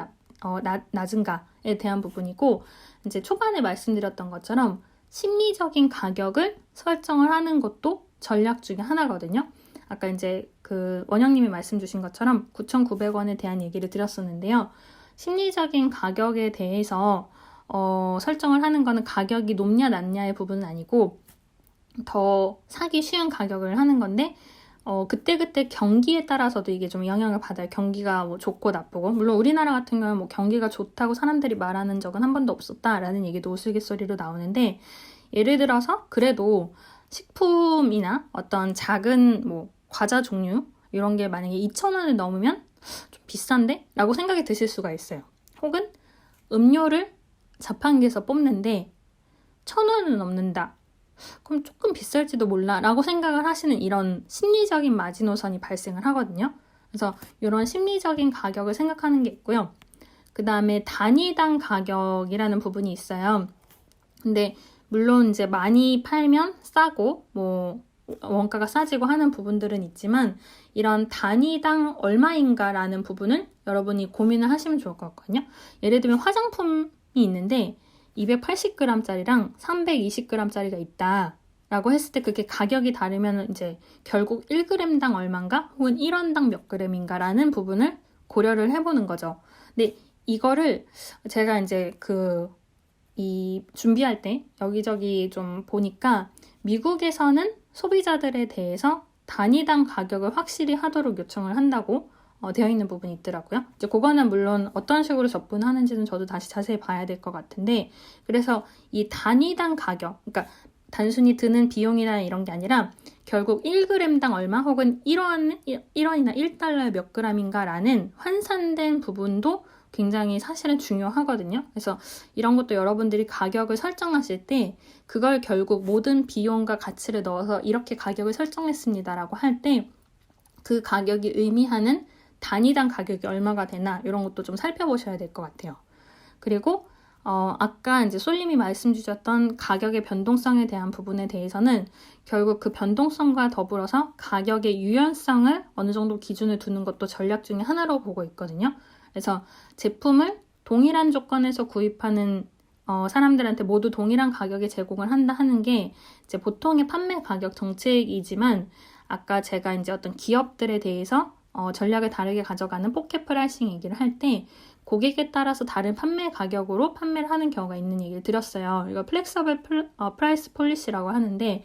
낮은가에 대한 부분이고 이제 초반에 말씀드렸던 것처럼 심리적인 가격을 설정을 하는 것도 전략 중에 하나거든요. 아까 이제 그 원영님이 말씀 주신 것처럼 9,900원에 대한 얘기를 드렸었는데요. 심리적인 가격에 대해서 설정을 하는 거는 가격이 높냐 낮냐의 부분은 아니고 더 사기 쉬운 가격을 하는 건데 그때그때 경기에 따라서도 이게 좀 영향을 받아요. 경기가 뭐 좋고 나쁘고. 물론 우리나라 같은 경우는 뭐 경기가 좋다고 사람들이 말하는 적은 한 번도 없었다라는 얘기도 우스갯소리로 나오는데 예를 들어서 그래도 식품이나 어떤 작은 뭐 과자 종류 이런 게 만약에 2,000원을 넘으면 좀 비싼데? 라고 생각이 드실 수가 있어요. 혹은 음료를 자판기에서 뽑는데 1,000원은 넘는다. 그럼 조금 비쌀지도 몰라 라고 생각을 하시는 이런 심리적인 마지노선이 발생을 하거든요. 그래서 이런 심리적인 가격을 생각하는 게 있고요. 그 다음에 단위당 가격이라는 부분이 있어요. 근데 물론 이제 많이 팔면 싸고 뭐 원가가 싸지고 하는 부분들은 있지만 이런 단위당 얼마인가라는 부분을 여러분이 고민을 하시면 좋을 것 같거든요. 예를 들면 화장품이 있는데 280g짜리랑 320g짜리가 있다. 라고 했을 때 그게 가격이 다르면 이제 결국 1g당 얼마인가 혹은 1원당 몇 g인가라는 부분을 고려를 해보는 거죠. 근데 이거를 제가 이제 이 준비할 때 여기저기 좀 보니까 미국에서는 소비자들에 대해서 단위당 가격을 확실히 하도록 요청을 한다고 되어 있는 부분이 있더라고요. 이제 그거는 물론 어떤 식으로 접근하는지는 저도 다시 자세히 봐야 될 것 같은데, 그래서 이 단위당 가격, 그러니까 단순히 드는 비용이나 이런 게 아니라 결국 1g당 얼마 혹은 1원이나 1달러에 몇 g인가라는 환산된 부분도 굉장히 사실은 중요하거든요. 그래서 이런 것도 여러분들이 가격을 설정하실 때 그걸 결국 모든 비용과 가치를 넣어서 이렇게 가격을 설정했습니다라고 할 때 그 가격이 의미하는 단위당 가격이 얼마가 되나 이런 것도 좀 살펴보셔야 될 것 같아요. 그리고 아까 이제 솔님이 말씀 주셨던 가격의 변동성에 대한 부분에 대해서는 결국 그 변동성과 더불어서 가격의 유연성을 어느 정도 기준을 두는 것도 전략 중에 하나로 보고 있거든요. 그래서 제품을 동일한 조건에서 구입하는 사람들한테 모두 동일한 가격에 제공을 한다 하는 게 이제 보통의 판매 가격 정책이지만 아까 제가 이제 어떤 기업들에 대해서 전략을 다르게 가져가는 포켓 프라이싱 얘기를 할 때 고객에 따라서 다른 판매 가격으로 판매를 하는 경우가 있는 얘기를 드렸어요. 이거 플렉서블 프라이스 폴리시라고 하는데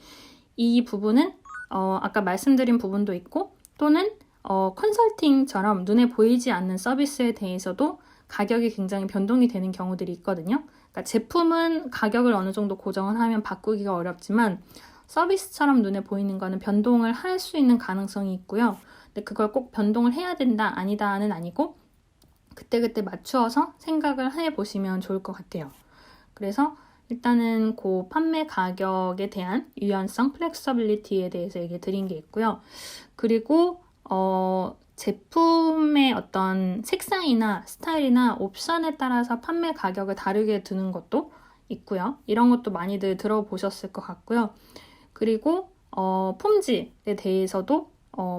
이 부분은 아까 말씀드린 부분도 있고 또는 컨설팅처럼 눈에 보이지 않는 서비스에 대해서도 가격이 굉장히 변동이 되는 경우들이 있거든요. 그러니까 제품은 가격을 어느 정도 고정을 하면 바꾸기가 어렵지만 서비스처럼 눈에 보이는 거는 변동을 할 수 있는 가능성이 있고요. 근데 그걸 꼭 변동을 해야 된다, 아니다는 아니고 그때그때 맞추어서 생각을 해보시면 좋을 것 같아요. 그래서 일단은 그 판매 가격에 대한 유연성, 플렉서빌리티에 대해서 얘기 드린 게 있고요. 그리고 제품의 어떤 색상이나 스타일이나 옵션에 따라서 판매 가격을 다르게 두는 것도 있고요. 이런 것도 많이들 들어보셨을 것 같고요. 그리고 품질에 대해서도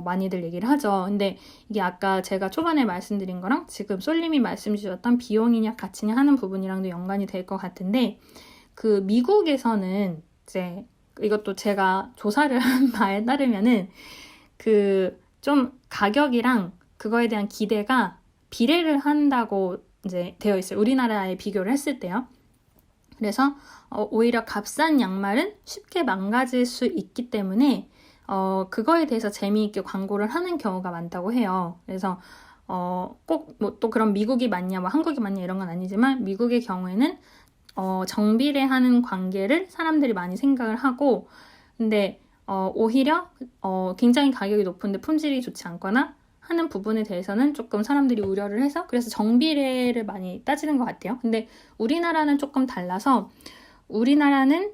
많이들 얘기를 하죠. 근데 이게 아까 제가 초반에 말씀드린 거랑 지금 솔님이 말씀 주셨던 비용이냐 가치냐 하는 부분이랑도 연관이 될 것 같은데 그 미국에서는 이제 이것도 제가 조사를 한 바에 따르면은 좀 가격이랑 그거에 대한 기대가 비례를 한다고 이제 되어 있어요. 우리나라에 비교를 했을 때요. 그래서 오히려 값싼 양말은 쉽게 망가질 수 있기 때문에 그거에 대해서 재미있게 광고를 하는 경우가 많다고 해요. 그래서 꼭 뭐 또 그럼 미국이 맞냐, 뭐 한국이 맞냐 이런 건 아니지만 미국의 경우에는 정비례하는 관계를 사람들이 많이 생각을 하고 근데 오히려 굉장히 가격이 높은데 품질이 좋지 않거나 하는 부분에 대해서는 조금 사람들이 우려를 해서 그래서 정비례를 많이 따지는 것 같아요. 근데 우리나라는 조금 달라서 우리나라는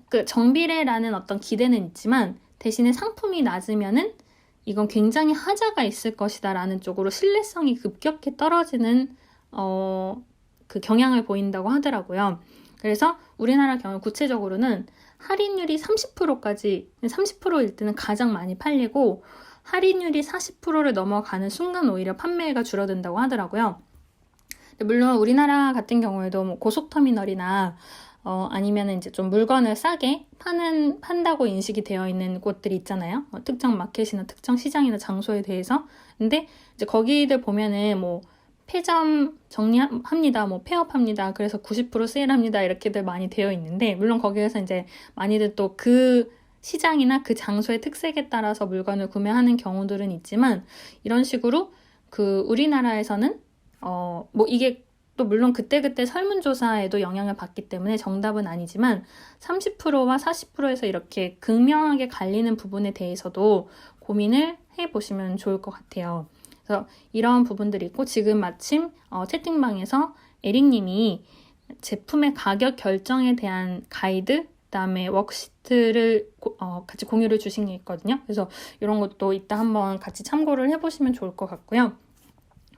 그 정비례라는 어떤 기대는 있지만 대신에 상품이 낮으면은 이건 굉장히 하자가 있을 것이다 라는 쪽으로 신뢰성이 급격히 떨어지는 그 경향을 보인다고 하더라고요. 그래서 우리나라 경우 구체적으로는 할인율이 30%까지 30%일 때는 가장 많이 팔리고 할인율이 40%를 넘어가는 순간 오히려 판매가 줄어든다고 하더라고요. 물론 우리나라 같은 경우에도 뭐 고속터미널이나 아니면 이제 좀 물건을 싸게 판다고 인식이 되어 있는 곳들이 있잖아요. 특정 마켓이나 특정 시장이나 장소에 대해서. 근데 이제 거기들 보면은 뭐 폐점 정리합니다, 뭐 폐업합니다, 그래서 90% 세일합니다 이렇게들 많이 되어 있는데 물론 거기에서 이제 많이들 또 그 시장이나 그 장소의 특색에 따라서 물건을 구매하는 경우들은 있지만 이런 식으로 그 우리나라에서는 뭐 이게 또 물론 그때그때 설문조사에도 영향을 받기 때문에 정답은 아니지만 30%와 40%에서 이렇게 극명하게 갈리는 부분에 대해서도 고민을 해보시면 좋을 것 같아요. 그래서 이런 부분들이 있고 지금 마침 채팅방에서 에릭님이 제품의 가격 결정에 대한 가이드 그다음에 워크시트를 같이 공유를 주신 게 있거든요. 그래서 이런 것도 이따 한번 같이 참고를 해보시면 좋을 것 같고요.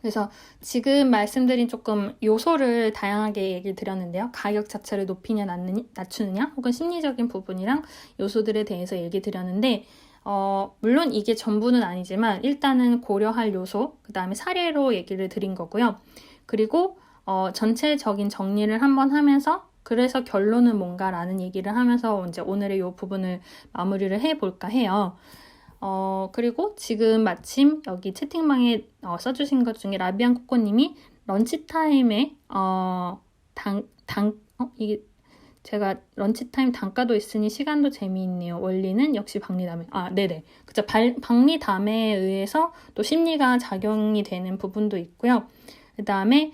그래서 지금 말씀드린 조금 요소를 다양하게 얘기를 드렸는데요. 가격 자체를 높이냐 낮추느냐 혹은 심리적인 부분이랑 요소들에 대해서 얘기 드렸는데 물론 이게 전부는 아니지만 일단은 고려할 요소 그 다음에 사례로 얘기를 드린 거고요. 그리고 전체적인 정리를 한번 하면서 그래서 결론은 뭔가라는 얘기를 하면서 이제 오늘의 이 부분을 마무리를 해볼까 해요. 그리고 지금 마침 여기 채팅방에 써주신 것 중에 라비안 코코님이 런치타임에 이게 제가 런치타임 단가도 있으니 시간도 재미있네요. 원리는 역시 박리담에. 네네. 그죠. 박리담에 의해서 또 심리가 작용이 되는 부분도 있고요. 그 다음에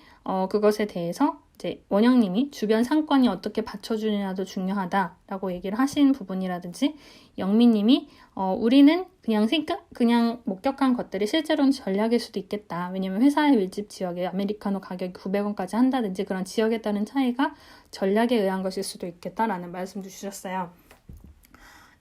그것에 대해서 이제 원영님이 주변 상권이 어떻게 받쳐주느냐도 중요하다라고 얘기를 하신 부분이라든지 영민님이 우리는 그냥 목격한 것들이 실제로는 전략일 수도 있겠다. 왜냐면 회사의 밀집 지역에 아메리카노 가격이 900원까지 한다든지 그런 지역에 따른 차이가 전략에 의한 것일 수도 있겠다라는 말씀도 주셨어요.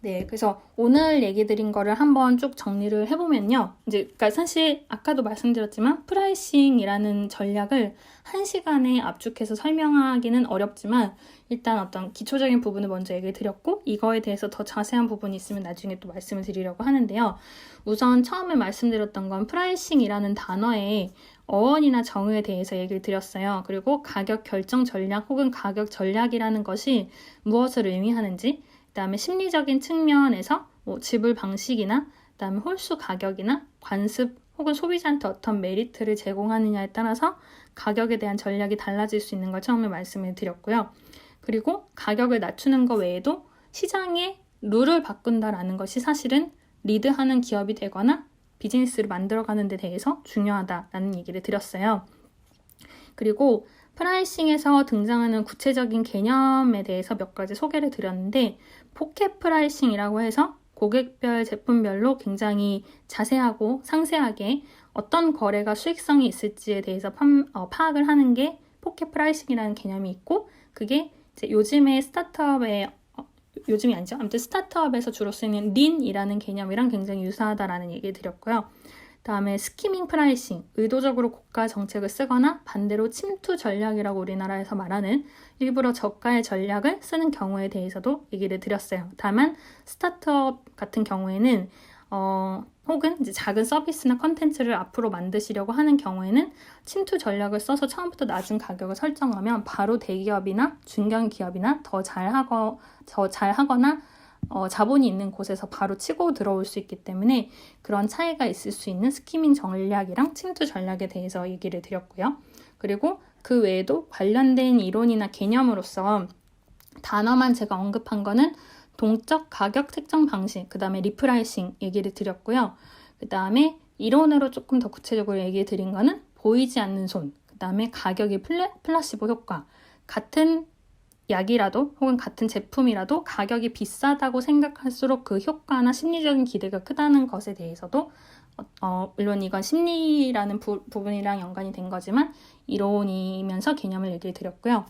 네, 그래서 오늘 얘기 드린 거를 한번 쭉 정리를 해보면요. 그러니까 사실 아까도 말씀드렸지만 프라이싱이라는 전략을 1시간에 압축해서 설명하기는 어렵지만 일단 어떤 기초적인 부분을 먼저 얘기를 드렸고 이거에 대해서 더 자세한 부분이 있으면 나중에 또 말씀을 드리려고 하는데요. 우선 처음에 말씀드렸던 건 프라이싱이라는 단어의 어원이나 정의에 대해서 얘기를 드렸어요. 그리고 가격 결정 전략 혹은 가격 전략이라는 것이 무엇을 의미하는지 그다음에 심리적인 측면에서 지불 방식이나 그다음에 홀수 가격이나 관습 혹은 소비자한테 어떤 메리트를 제공하느냐에 따라서 가격에 대한 전략이 달라질 수 있는 걸 처음에 말씀을 드렸고요. 그리고 가격을 낮추는 것 외에도 시장의 룰을 바꾼다라는 것이 사실은 리드하는 기업이 되거나 비즈니스를 만들어가는 데 대해서 중요하다라는 얘기를 드렸어요. 그리고 프라이싱에서 등장하는 구체적인 개념에 대해서 몇 가지 소개를 드렸는데 포켓 프라이싱이라고 해서 고객별 제품별로 굉장히 자세하고 상세하게 어떤 거래가 수익성이 있을지에 대해서 파악을 하는 게 포켓 프라이싱이라는 개념이 있고 그게 이제 요즘에 요즘이 아니죠. 아무튼 스타트업에서 주로 쓰이는 린이라는 개념이랑 굉장히 유사하다라는 얘기를 드렸고요. 다음에 스키밍 프라이싱, 의도적으로 고가 정책을 쓰거나 반대로 침투 전략이라고 우리나라에서 말하는 일부러 저가의 전략을 쓰는 경우에 대해서도 얘기를 드렸어요. 다만 스타트업 같은 경우에는 혹은 이제 작은 서비스나 컨텐츠를 앞으로 만드시려고 하는 경우에는 침투 전략을 써서 처음부터 낮은 가격을 설정하면 바로 대기업이나 중견기업이나 더 잘하거나 자본이 있는 곳에서 바로 치고 들어올 수 있기 때문에 그런 차이가 있을 수 있는 스키밍 전략이랑 침투 전략에 대해서 얘기를 드렸고요. 그리고 그 외에도 관련된 이론이나 개념으로서 단어만 제가 언급한 거는 동적 가격 책정 방식, 그 다음에 리프라이싱 얘기를 드렸고요. 그 다음에 이론으로 조금 더 구체적으로 얘기 드린 거는 보이지 않는 손, 그 다음에 가격의 플라시보 효과, 같은 약이라도 혹은 같은 제품이라도 가격이 비싸다고 생각할수록 그 효과나 심리적인 기대가 크다는 것에 대해서도 물론 이건 심리라는 부분이랑 연관이 된 거지만 이론이면서 개념을 얘기해 드렸고요.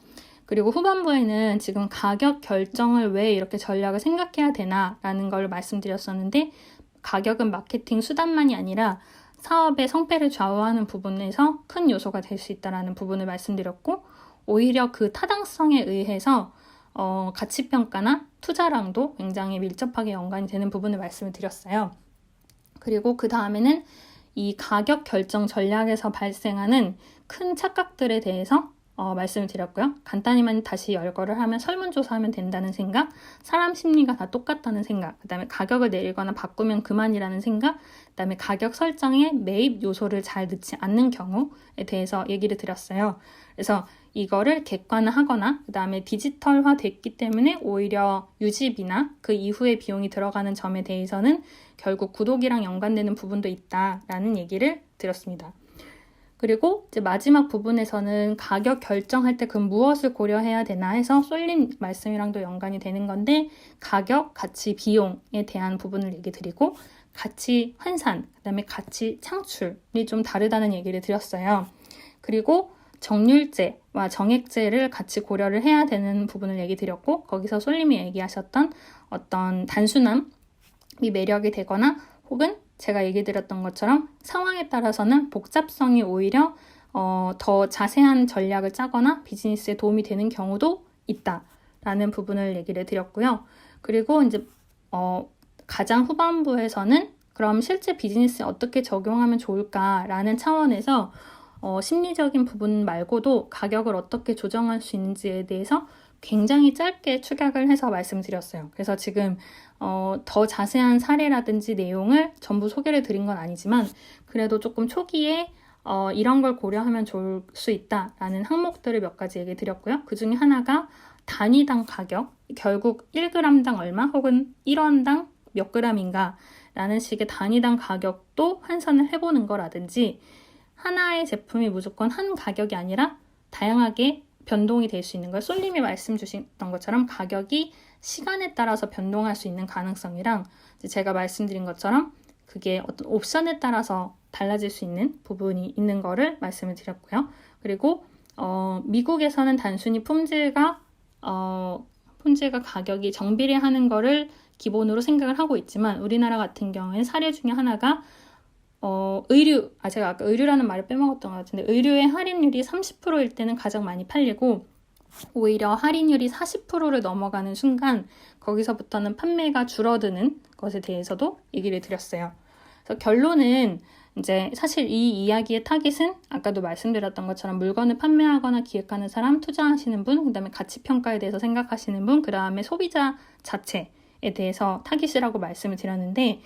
그리고 후반부에는 지금 가격 결정을 왜 이렇게 전략을 생각해야 되나라는 걸 말씀드렸었는데 가격은 마케팅 수단만이 아니라 사업의 성패를 좌우하는 부분에서 큰 요소가 될 수 있다는 부분을 말씀드렸고 오히려 그 타당성에 의해서 가치평가나 투자랑도 굉장히 밀접하게 연관이 되는 부분을 말씀을 드렸어요. 그리고 그 다음에는 이 가격 결정 전략에서 발생하는 큰 착각들에 대해서 말씀을 드렸고요. 간단히만 다시 열거를 하면 설문조사하면 된다는 생각, 사람 심리가 다 똑같다는 생각, 그 다음에 가격을 내리거나 바꾸면 그만이라는 생각, 그 다음에 가격 설정에 매입 요소를 잘 넣지 않는 경우에 대해서 얘기를 드렸어요. 그래서 이거를 객관화하거나 그 다음에 디지털화 됐기 때문에 오히려 유지비나 그 이후에 비용이 들어가는 점에 대해서는 결국 구독이랑 연관되는 부분도 있다라는 얘기를 드렸습니다. 그리고 이제 마지막 부분에서는 가격 결정할 때 그럼 무엇을 고려해야 되나 해서 쏠린 말씀이랑도 연관이 되는 건데 가격, 가치, 비용에 대한 부분을 얘기 드리고 가치 환산, 그 다음에 가치 창출이 좀 다르다는 얘기를 드렸어요. 그리고 정률제와 정액제를 같이 고려를 해야 되는 부분을 얘기 드렸고 거기서 솔님이 얘기하셨던 어떤 단순함이 매력이 되거나 혹은 제가 얘기 드렸던 것처럼 상황에 따라서는 복잡성이 오히려 더 자세한 전략을 짜거나 비즈니스에 도움이 되는 경우도 있다라는 부분을 얘기를 드렸고요. 그리고 이제 가장 후반부에서는 그럼 실제 비즈니스에 어떻게 적용하면 좋을까라는 차원에서 심리적인 부분 말고도 가격을 어떻게 조정할 수 있는지에 대해서 굉장히 짧게 축약을 해서 말씀드렸어요. 그래서 지금 더 자세한 사례라든지 내용을 전부 소개를 드린 건 아니지만 그래도 조금 초기에 이런 걸 고려하면 좋을 수 있다라는 항목들을 몇 가지 얘기 드렸고요. 그 중에 하나가 단위당 가격, 결국 1g당 얼마 혹은 1원당 몇 g인가 라는 식의 단위당 가격도 환산을 해보는 거라든지 하나의 제품이 무조건 한 가격이 아니라 다양하게 변동이 될 수 있는 걸 솔님이 말씀 주셨던 것처럼 가격이 시간에 따라서 변동할 수 있는 가능성이랑 제가 말씀드린 것처럼 그게 어떤 옵션에 따라서 달라질 수 있는 부분이 있는 거를 말씀을 드렸고요. 그리고 미국에서는 단순히 품질과 가격이 정비례하는 거를 기본으로 생각을 하고 있지만 우리나라 같은 경우에는 사례 중에 하나가 제가 아까 의류라는 말을 빼먹었던 것 같은데 의류의 할인율이 30%일 때는 가장 많이 팔리고 오히려 할인율이 40%를 넘어가는 순간 거기서부터는 판매가 줄어드는 것에 대해서도 얘기를 드렸어요. 그래서 결론은 이제 사실 이 이야기의 타깃은 아까도 말씀드렸던 것처럼 물건을 판매하거나 기획하는 사람, 투자하시는 분, 그 다음에 가치평가에 대해서 생각하시는 분, 그 다음에 소비자 자체에 대해서 타깃이라고 말씀을 드렸는데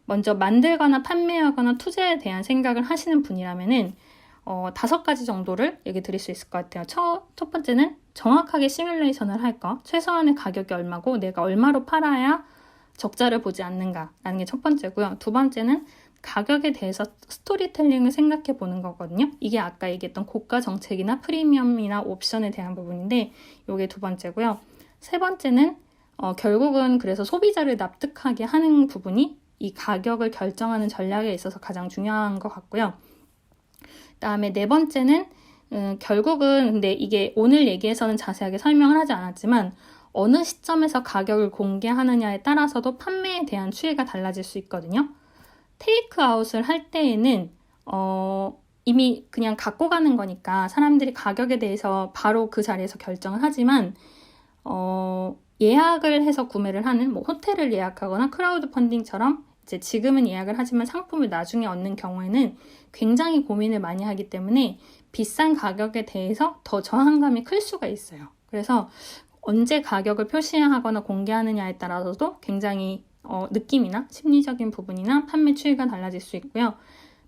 먼저 만들거나 판매하거나 투자에 대한 생각을 하시는 분이라면은 5가지 정도를 얘기 드릴 수 있을 것 같아요. 첫 번째는 정확하게 시뮬레이션을 할 거. 최소한의 가격이 얼마고 내가 얼마로 팔아야 적자를 보지 않는가라는 게 첫 번째고요. 두 번째는 가격에 대해서 스토리텔링을 생각해 보는 거거든요. 이게 아까 얘기했던 고가 정책이나 프리미엄이나 옵션에 대한 부분인데 이게 두 번째고요. 세 번째는 결국은 그래서 소비자를 납득하게 하는 부분이 이 가격을 결정하는 전략에 있어서 가장 중요한 것 같고요. 그다음에 네 번째는 결국은 근데 이게 오늘 얘기에서는 자세하게 설명을 하지 않았지만 어느 시점에서 가격을 공개하느냐에 따라서도 판매에 대한 추이가 달라질 수 있거든요. 테이크아웃을 할 때에는 이미 그냥 갖고 가는 거니까 사람들이 가격에 대해서 바로 그 자리에서 결정을 하지만 예약을 해서 구매를 하는 뭐 호텔을 예약하거나 크라우드 펀딩처럼 이제 지금은 예약을 하지만 상품을 나중에 얻는 경우에는 굉장히 고민을 많이 하기 때문에 비싼 가격에 대해서 더 저항감이 클 수가 있어요. 그래서 언제 가격을 표시하거나 공개하느냐에 따라서도 굉장히 느낌이나 심리적인 부분이나 판매 추이가 달라질 수 있고요.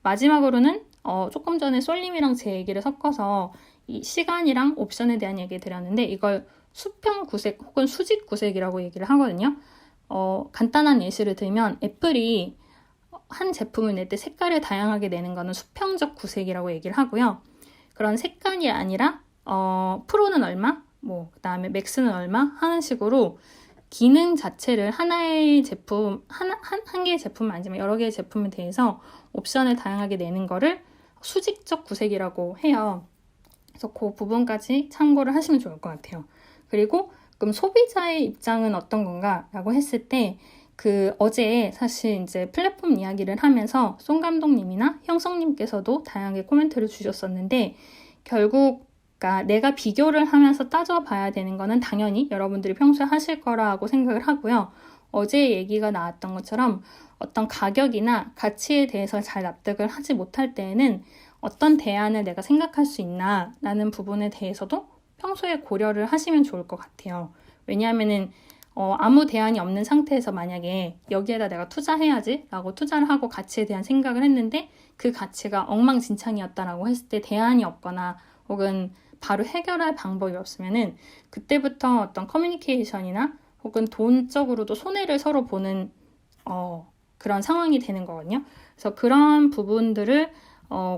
마지막으로는 조금 전에 솔님이랑 제 얘기를 섞어서 이 시간이랑 옵션에 대한 얘기 드렸는데 이걸 수평 구색 혹은 수직 구색이라고 얘기를 하거든요. 간단한 예시를 들면 애플이 한 제품을 낼 때 색깔을 다양하게 내는 거는 수평적 구색이라고 얘기를 하고요. 그런 색깔이 아니라 프로는 얼마, 그 다음에 맥스는 얼마 하는 식으로 기능 자체를 하나의 제품, 한 개의 제품은 아니지만 여러 개의 제품에 대해서 옵션을 다양하게 내는 거를 수직적 구색이라고 해요. 그래서 그 부분까지 참고를 하시면 좋을 것 같아요. 그리고 그럼 소비자의 입장은 어떤 건가 라고 했을 때 어제 사실 이제 플랫폼 이야기를 하면서 송 감독님이나 형성님께서도 다양하게 코멘트를 주셨었는데 결국 내가 비교를 하면서 따져봐야 되는 거는 당연히 여러분들이 평소에 하실 거라고 생각을 하고요. 어제 얘기가 나왔던 것처럼 어떤 가격이나 가치에 대해서 잘 납득을 하지 못할 때에는 어떤 대안을 내가 생각할 수 있나 라는 부분에 대해서도 평소에 고려를 하시면 좋을 것 같아요. 왜냐하면은 아무 대안이 없는 상태에서 만약에 여기에다 내가 투자해야지 라고 투자를 하고 가치에 대한 생각을 했는데 그 가치가 엉망진창이었다라고 했을 때 대안이 없거나 혹은 바로 해결할 방법이 없으면은 그때부터 어떤 커뮤니케이션이나 혹은 돈적으로도 손해를 서로 보는 그런 상황이 되는 거거든요. 그래서 그런 부분들을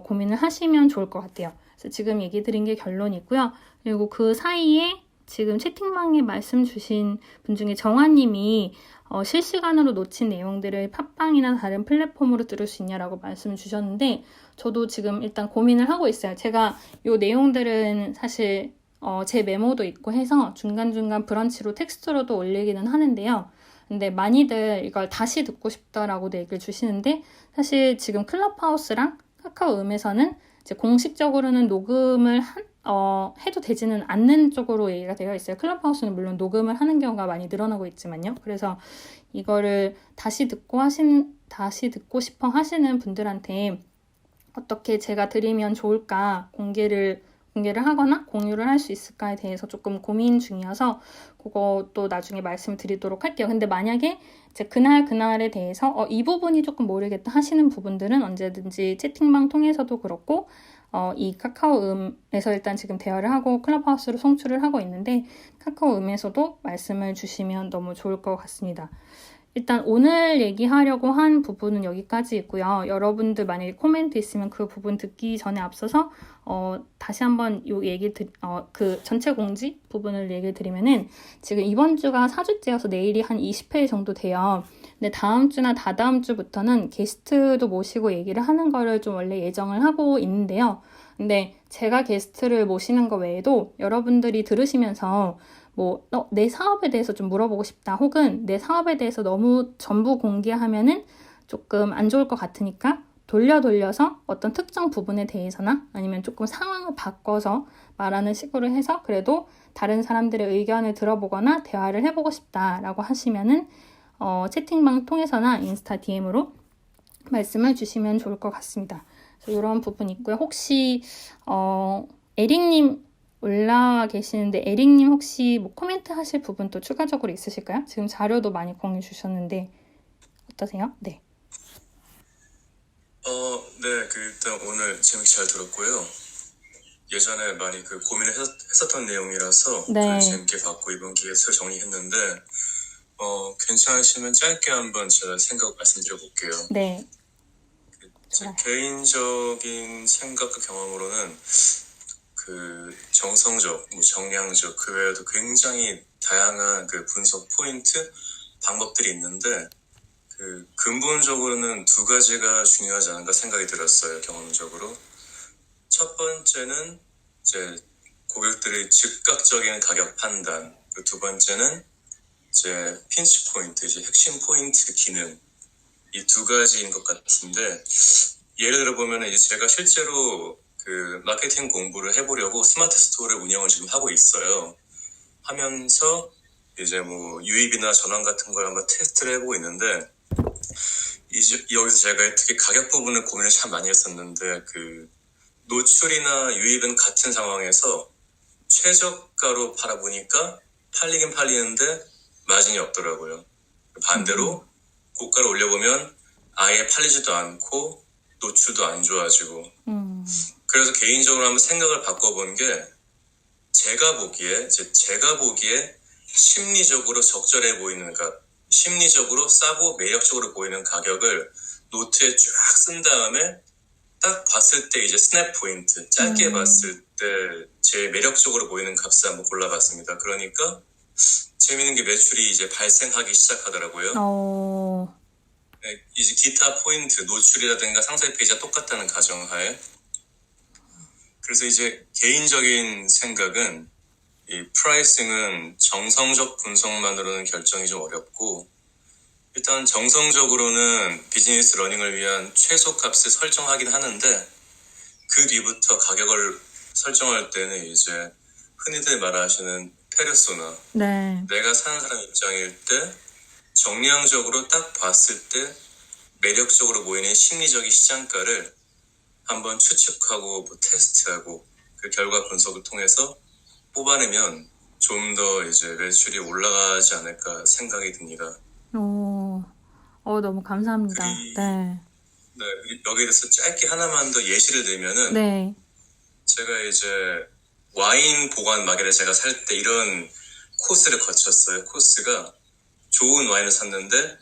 고민을 하시면 좋을 것 같아요. 그래서 지금 얘기 드린 게 결론이고요. 그리고 그 사이에 지금 채팅방에 말씀 주신 분 중에 정아님이 실시간으로 놓친 내용들을 팟빵이나 다른 플랫폼으로 들을 수 있냐라고 말씀을 주셨는데 저도 지금 일단 고민을 하고 있어요. 제가 이 내용들은 사실 제 메모도 있고 해서 중간중간 브런치로 텍스트로도 올리기는 하는데요. 근데 많이들 이걸 다시 듣고 싶다라고도 얘기를 주시는데 사실 지금 클럽하우스랑 카카오음에서는 이제 공식적으로는 녹음을 해도 되지는 않는 쪽으로 얘기가 되어 있어요. 클럽하우스는 물론 녹음을 하는 경우가 많이 늘어나고 있지만요. 그래서 이거를 다시 듣고 싶어 하시는 분들한테 어떻게 제가 드리면 좋을까 공개를 하거나 공유를 할 수 있을까에 대해서 조금 고민 중이어서 그것도 나중에 말씀드리도록 할게요. 근데 만약에 이제 그날에 대해서 이 부분이 조금 모르겠다 하시는 부분들은 언제든지 채팅방 통해서도 그렇고 이 카카오음에서 일단 지금 대화를 하고 클럽하우스로 송출을 하고 있는데 카카오음에서도 말씀을 주시면 너무 좋을 것 같습니다. 일단 오늘 얘기하려고 한 부분은 여기까지 있고요. 여러분들 만약에 코멘트 있으면 그 부분 듣기 전에 앞서서 다시 한번 그 전체 공지 부분을 얘기를 드리면은 지금 이번 주가 4주째여서 내일이 한 20회 정도 돼요. 근데 다음 주나 다다음 주부터는 게스트도 모시고 얘기를 하는 거를 좀 원래 예정을 하고 있는데요. 근데 제가 게스트를 모시는 거 외에도 여러분들이 들으시면서 내 사업에 대해서 좀 물어보고 싶다. 혹은 내 사업에 대해서 너무 전부 공개하면은 조금 안 좋을 것 같으니까 돌려서 어떤 특정 부분에 대해서나 아니면 조금 상황을 바꿔서 말하는 식으로 해서 그래도 다른 사람들의 의견을 들어보거나 대화를 해보고 싶다라고 하시면은 채팅방 통해서나 인스타 DM으로 말씀을 주시면 좋을 것 같습니다. 그래서 이런 부분 있고요. 혹시 에릭님 올라와 계시는데 에릭님 혹시 코멘트 하실 부분 또 추가적으로 있으실까요? 지금 자료도 많이 공유 주셨는데 어떠세요? 네. 네, 일단 오늘 재밌게 잘 들었고요. 예전에 많이 고민했었던 내용이라서 네. 재밌게 봤고 이번 기회에서 정리했는데 괜찮으시면 짧게 한번 제가 생각 말씀드려볼게요. 네. 제 개인적인 생각과 경험으로는 정성적, 정량적, 그 외에도 굉장히 다양한 분석 포인트, 방법들이 있는데 근본적으로는 두 가지가 중요하지 않은가 생각이 들었어요, 경험적으로. 첫 번째는 이제 고객들의 즉각적인 가격 판단, 그리고 두 번째는 이제 핀치 포인트, 이제 핵심 포인트 기능, 이 두 가지인 것 같은데 예를 들어보면 이제 제가 실제로 마케팅 공부를 해보려고 스마트 스토어를 운영을 지금 하고 있어요. 하면서 이제 유입이나 전환 같은 걸 한번 테스트를 해보고 있는데 여기서 제가 특히 가격 부분을 고민을 참 많이 했었는데 노출이나 유입은 같은 상황에서 최저가로 팔아보니까 팔리긴 팔리는데 마진이 없더라고요. 반대로 고가를 올려보면 아예 팔리지도 않고 노출도 안 좋아지고 그래서 개인적으로 한번 생각을 바꿔본 게 제가 보기에 심리적으로 적절해 보이는 심리적으로 싸고 매력적으로 보이는 가격을 노트에 쫙 쓴 다음에 딱 봤을 때 이제 스냅 포인트 짧게 봤을 때 제일 매력적으로 보이는 값을 한번 골라봤습니다. 그러니까 재미있는 게 매출이 이제 발생하기 시작하더라고요. 네, 이제 기타 포인트 노출이라든가 상세 페이지가 똑같다는 가정하에 그래서 이제 개인적인 생각은 이 프라이싱은 정성적 분석만으로는 결정이 좀 어렵고 일단 정성적으로는 비즈니스 러닝을 위한 최소값을 설정하긴 하는데 그 뒤부터 가격을 설정할 때는 이제 흔히들 말하시는 페르소나 네. 내가 사는 사람 입장일 때 정량적으로 딱 봤을 때 매력적으로 보이는 심리적인 시장가를 한번 추측하고 테스트하고 그 결과 분석을 통해서 뽑아내면 좀 더 이제 매출이 올라가지 않을까 생각이 듭니다. 너무 감사합니다. 네. 네, 여기에 대해서 짧게 하나만 더 예시를 들면은 네. 제가 이제 와인 보관 마개를 제가 살 때 이런 코스를 거쳤어요. 코스가 좋은 와인을 샀는데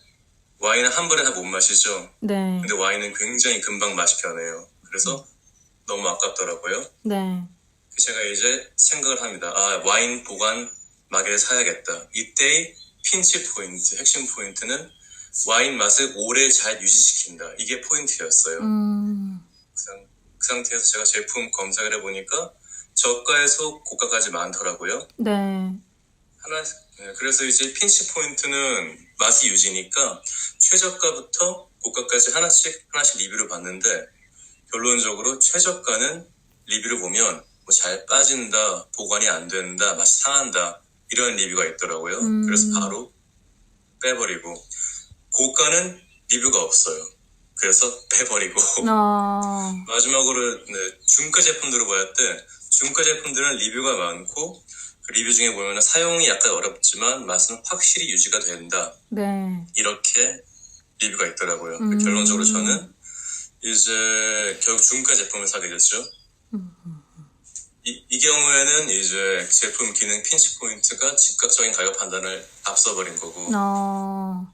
와인은 한 번에 다 못 마시죠. 네. 근데 와인은 굉장히 금방 맛이 변해요. 그래서 너무 아깝더라고요. 네. 제가 이제 생각을 합니다. 와인 보관 마개를 사야겠다. 이때의 핀치 포인트, 핵심 포인트는 와인 맛을 오래 잘 유지시킨다. 이게 포인트였어요. 그 상태에서 제가 제품 검색을 해보니까 저가에서 고가까지 많더라고요. 네. 그래서 이제 핀치 포인트는 맛이 유지니까 최저가부터 고가까지 하나씩 리뷰를 봤는데 결론적으로 최저가는 리뷰를 보면 잘 빠진다, 보관이 안 된다, 맛이 상한다 이런 리뷰가 있더라고요. 그래서 바로 빼버리고 고가는 리뷰가 없어요. 그래서 빼버리고 마지막으로 중가 제품들을 보았을 때 중가 제품들은 리뷰가 많고 그 리뷰 중에 보면 사용이 약간 어렵지만 맛은 확실히 유지가 된다. 네. 이렇게 리뷰가 있더라고요. 결론적으로 저는 이제 결국 중가 제품을 사게 됐죠. 이 경우에는 이제 제품 기능 핀치 포인트가 즉각적인 가격 판단을 앞서버린 거고 그러니까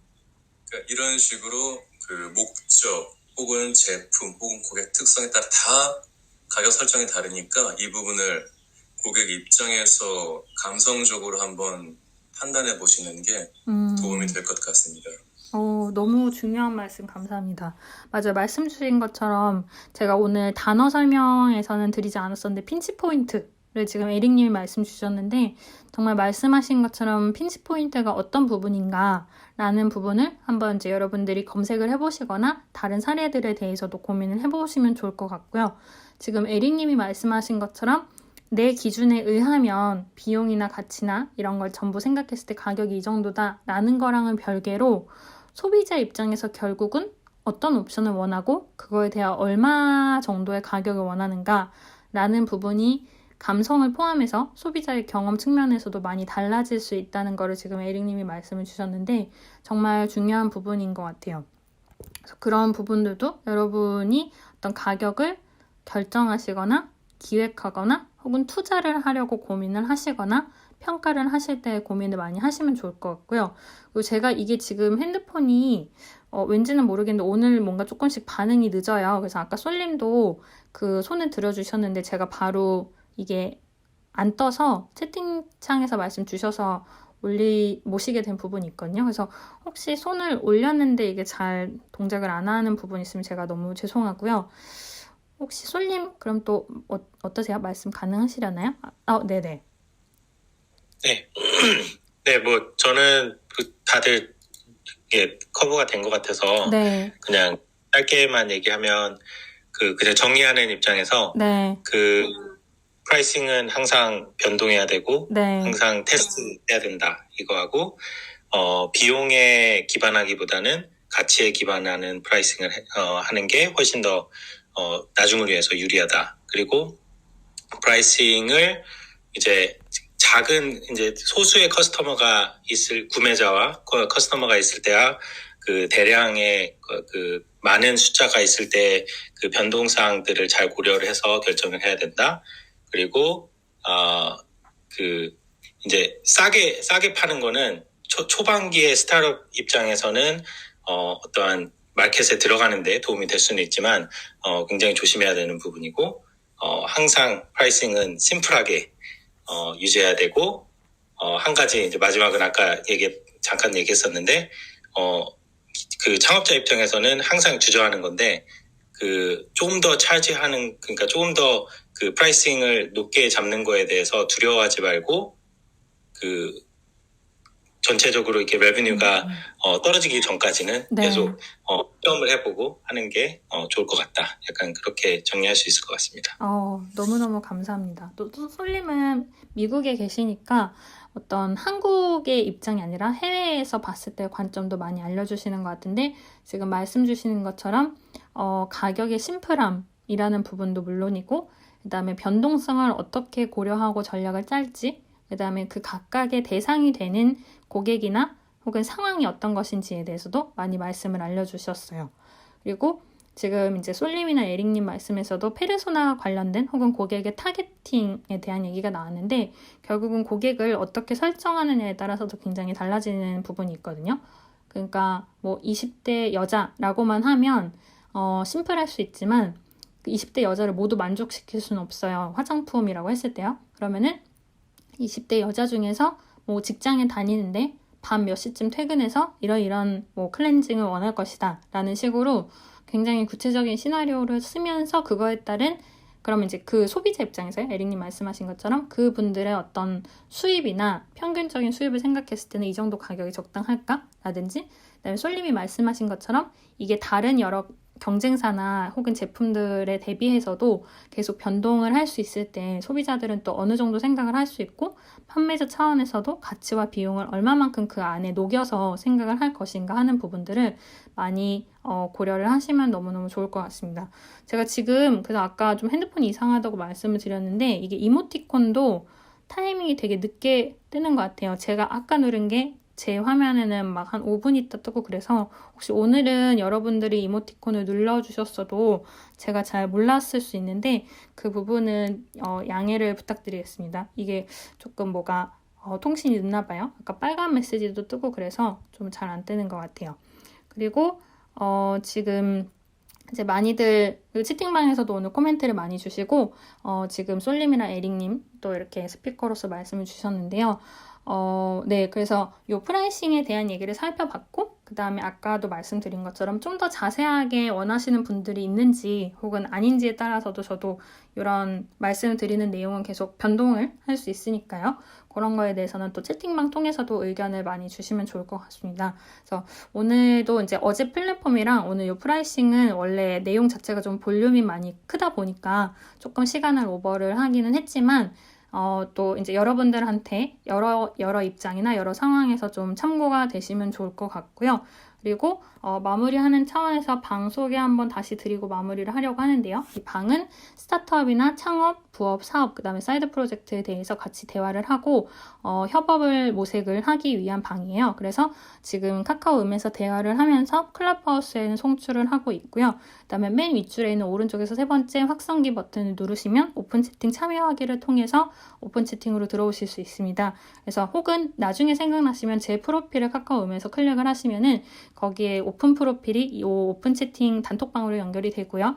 이런 식으로 그 목적 혹은 제품 혹은 고객 특성에 따라 다 가격 설정이 다르니까 이 부분을 고객 입장에서 감성적으로 한번 판단해 보시는 게 도움이 될 것 같습니다. 너무 중요한 말씀 감사합니다. 맞아요. 말씀 주신 것처럼 제가 오늘 단어 설명에서는 드리지 않았었는데 핀치 포인트를 지금 에릭님이 말씀 주셨는데 정말 말씀하신 것처럼 핀치 포인트가 어떤 부분인가 라는 부분을 한번 이제 여러분들이 검색을 해보시거나 다른 사례들에 대해서도 고민을 해보시면 좋을 것 같고요. 지금 에릭님이 말씀하신 것처럼 내 기준에 의하면 비용이나 가치나 이런 걸 전부 생각했을 때 가격이 이 정도다 라는 거랑은 별개로 소비자 입장에서 결국은 어떤 옵션을 원하고 그거에 대한 얼마 정도의 가격을 원하는가 라는 부분이 감성을 포함해서 소비자의 경험 측면에서도 많이 달라질 수 있다는 거를 지금 에릭님이 말씀을 주셨는데 정말 중요한 부분인 것 같아요. 그래서 그런 부분들도 여러분이 어떤 가격을 결정하시거나 기획하거나 혹은 투자를 하려고 고민을 하시거나 평가를 하실 때 고민을 많이 하시면 좋을 것 같고요. 그리고 제가 이게 지금 핸드폰이 왠지는 모르겠는데 오늘 뭔가 조금씩 반응이 늦어요. 그래서 아까 솔님도 그 손을 들어주셨는데 제가 바로 이게 안 떠서 채팅창에서 말씀 주셔서 모시게 된 부분이 있거든요. 그래서 혹시 손을 올렸는데 이게 잘 동작을 안 하는 부분이 있으면 제가 너무 죄송하고요. 혹시 솔님 그럼 또 어떠세요? 말씀 가능하시려나요? 네네. 네. 네, 뭐 저는 다들 이게 커버가 된 것 같아서 네. 그냥 짧게만 얘기하면 그냥 정리하는 입장에서 네. 프라이싱은 항상 변동해야 되고 네. 항상 테스트해야 된다 이거하고 비용에 기반하기보다는 가치에 기반하는 프라이싱을 하는 게 훨씬 더 나중을 위해서 유리하다. 그리고 프라이싱을 이제 이제 소수의 구매자와 커스터머가 있을 때와 그 대량의 그 많은 숫자가 있을 때 그 변동사항들을 잘 고려를 해서 결정을 해야 된다. 그리고 이제 싸게 파는 거는 초반기의 스타트업 입장에서는 어떠한 마켓에 들어가는데 도움이 될 수는 있지만 굉장히 조심해야 되는 부분이고 항상 프라이싱은 심플하게 유지해야 되고 한 가지 이제 마지막은 아까 잠깐 얘기했었는데 그 창업자 입장에서는 항상 주저하는 건데 조금 더 그러니까 조금 더 그 프라이싱을 높게 잡는 거에 대해서 두려워하지 말고 전체적으로 이렇게 레베뉴가 떨어지기 전까지는 네. 계속 시험을 해보고 하는 게 좋을 것 같다. 약간 그렇게 정리할 수 있을 것 같습니다. 너무너무 감사합니다. 또 솔님은 미국에 계시니까 어떤 한국의 입장이 아니라 해외에서 봤을 때 관점도 많이 알려주시는 것 같은데 지금 말씀 주시는 것처럼 가격의 심플함이라는 부분도 물론이고 그 다음에 변동성을 어떻게 고려하고 전략을 짤지 그 다음에 그 각각의 대상이 되는 고객이나 혹은 상황이 어떤 것인지에 대해서도 많이 말씀을 알려주셨어요. 그리고 지금 이제 솔님이나 에릭님 말씀에서도 페르소나 관련된 혹은 고객의 타겟팅에 대한 얘기가 나왔는데 결국은 고객을 어떻게 설정하느냐에 따라서도 굉장히 달라지는 부분이 있거든요. 그러니까 뭐 20대 여자라고만 하면 심플할 수 있지만 20대 여자를 모두 만족시킬 수는 없어요. 화장품이라고 했을 때요. 그러면은 20대 여자 중에서 뭐 직장에 다니는데 밤 몇 시쯤 퇴근해서 이런 뭐 클렌징을 원할 것이다 라는 식으로 굉장히 구체적인 시나리오를 쓰면서 그거에 따른 그러면 이제 그 소비자 입장에서 에릭님 말씀하신 것처럼 그분들의 어떤 수입이나 평균적인 수입을 생각했을 때는 이 정도 가격이 적당할까? 라든지 그다음에 솔님이 말씀하신 것처럼 이게 다른 여러 경쟁사나 혹은 제품들에 대비해서도 계속 변동을 할 수 있을 때 소비자들은 또 어느 정도 생각을 할 수 있고 판매자 차원에서도 가치와 비용을 얼마만큼 그 안에 녹여서 생각을 할 것인가 하는 부분들을 많이 고려를 하시면 너무너무 좋을 것 같습니다. 제가 지금 그래서 아까 좀 핸드폰이 이상하다고 말씀을 드렸는데 이게 이모티콘도 타이밍이 되게 늦게 뜨는 것 같아요. 제가 아까 누른 게 제 화면에는 막 한 5분 있다 뜨고 그래서 혹시 오늘은 여러분들이 이모티콘을 눌러주셨어도 제가 잘 몰랐을 수 있는데 그 부분은 양해를 부탁드리겠습니다. 이게 조금 뭐가 통신이 늦나 봐요. 아까 빨간 메시지도 뜨고 그래서 좀 잘 안 뜨는 것 같아요. 그리고 지금 이제 많이들 채팅방에서도 오늘 코멘트를 많이 주시고 지금 솔님이랑 에릭님 또 이렇게 스피커로서 말씀을 주셨는데요. 네, 그래서 이 프라이싱에 대한 얘기를 살펴봤고 그 다음에 아까도 말씀드린 것처럼 좀 더 자세하게 원하시는 분들이 있는지 혹은 아닌지에 따라서도 저도 이런 말씀을 드리는 내용은 계속 변동을 할 수 있으니까요. 그런 거에 대해서는 또 채팅방 통해서도 의견을 많이 주시면 좋을 것 같습니다. 그래서 오늘도 이제 어제 플랫폼이랑 오늘 이 프라이싱은 원래 내용 자체가 좀 볼륨이 많이 크다 보니까 조금 시간을 오버를 하기는 했지만 또 이제 여러분들한테 여러 입장이나 여러 상황에서 좀 참고가 되시면 좋을 것 같고요. 그리고 마무리하는 차원에서 방 소개 한번 다시 드리고 마무리를 하려고 하는데요. 이 방은 스타트업이나 창업, 부업, 사업, 그 다음에 사이드 프로젝트에 대해서 같이 대화를 하고 협업을 모색을 하기 위한 방이에요. 그래서 지금 카카오음에서 대화를 하면서 클럽하우스에는 송출을 하고 있고요. 그 다음에 맨 윗줄에 있는 오른쪽에서 세 번째 확성기 버튼을 누르시면 오픈 채팅 참여하기를 통해서 오픈 채팅으로 들어오실 수 있습니다. 그래서 혹은 나중에 생각나시면 제 프로필을 카카오음에서 클릭을 하시면은 거기에 오픈 프로필이 이 오픈 채팅 단톡방으로 연결이 되고요.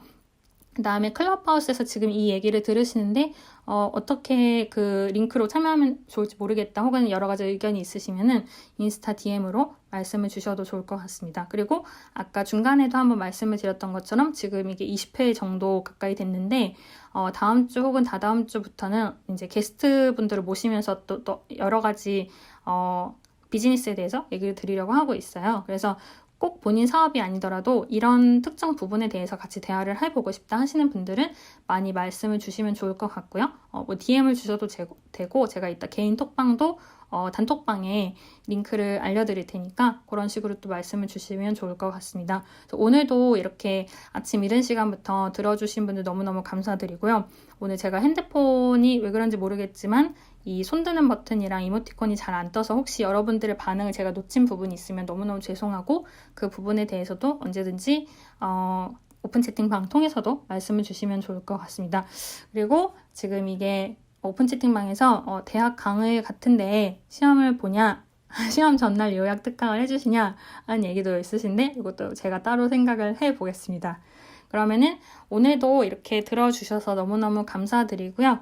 그 다음에 클럽하우스에서 지금 이 얘기를 들으시는데 어떻게 그 링크로 참여하면 좋을지 모르겠다 혹은 여러 가지 의견이 있으시면은 인스타 DM으로 말씀을 주셔도 좋을 것 같습니다. 그리고 아까 중간에도 한번 말씀을 드렸던 것처럼 지금 이게 20회 정도 가까이 됐는데 다음 주 혹은 다다음 주부터는 이제 게스트 분들을 모시면서 또 여러 가지 비즈니스에 대해서 얘기를 드리려고 하고 있어요. 그래서 꼭 본인 사업이 아니더라도 이런 특정 부분에 대해서 같이 대화를 해보고 싶다 하시는 분들은 많이 말씀을 주시면 좋을 것 같고요. 뭐 DM을 주셔도 되고 제가 이따 개인 톡방도 단톡방에 링크를 알려드릴 테니까 그런 식으로 또 말씀을 주시면 좋을 것 같습니다. 그래서 오늘도 이렇게 아침 이른 시간부터 들어주신 분들 너무너무 감사드리고요. 오늘 제가 핸드폰이 왜 그런지 모르겠지만 이 손드는 버튼이랑 이모티콘이 잘 안 떠서 혹시 여러분들의 반응을 제가 놓친 부분이 있으면 너무너무 죄송하고 그 부분에 대해서도 언제든지 오픈 채팅방 통해서도 말씀을 주시면 좋을 것 같습니다. 그리고 지금 이게 오픈 채팅방에서 대학 강의 같은데 시험을 보냐 시험 전날 요약 특강을 해주시냐 하는 얘기도 있으신데 이것도 제가 따로 생각을 해보겠습니다. 그러면은 오늘도 이렇게 들어주셔서 너무너무 감사드리고요.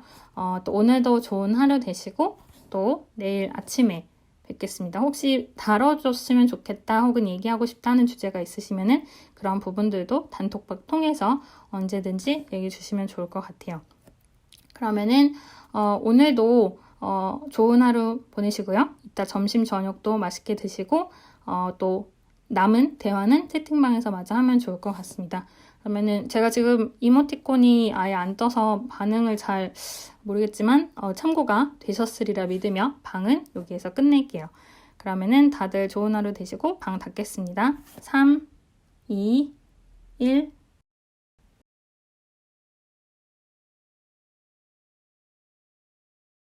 또 오늘도 좋은 하루 되시고 또 내일 아침에 뵙겠습니다. 혹시 다뤄줬으면 좋겠다 혹은 얘기하고 싶다는 주제가 있으시면은 그런 부분들도 단톡방 통해서 언제든지 얘기해 주시면 좋을 것 같아요. 그러면은 오늘도 좋은 하루 보내시고요. 이따 점심 저녁도 맛있게 드시고 또 남은 대화는 채팅방에서 마저 하면 좋을 것 같습니다. 그러면은 제가 지금 이모티콘이 아예 안 떠서 반응을 잘 모르겠지만 참고가 되셨으리라 믿으며 방은 여기에서 끝낼게요. 그러면은 다들 좋은 하루 되시고 방 닫겠습니다. 3, 2, 1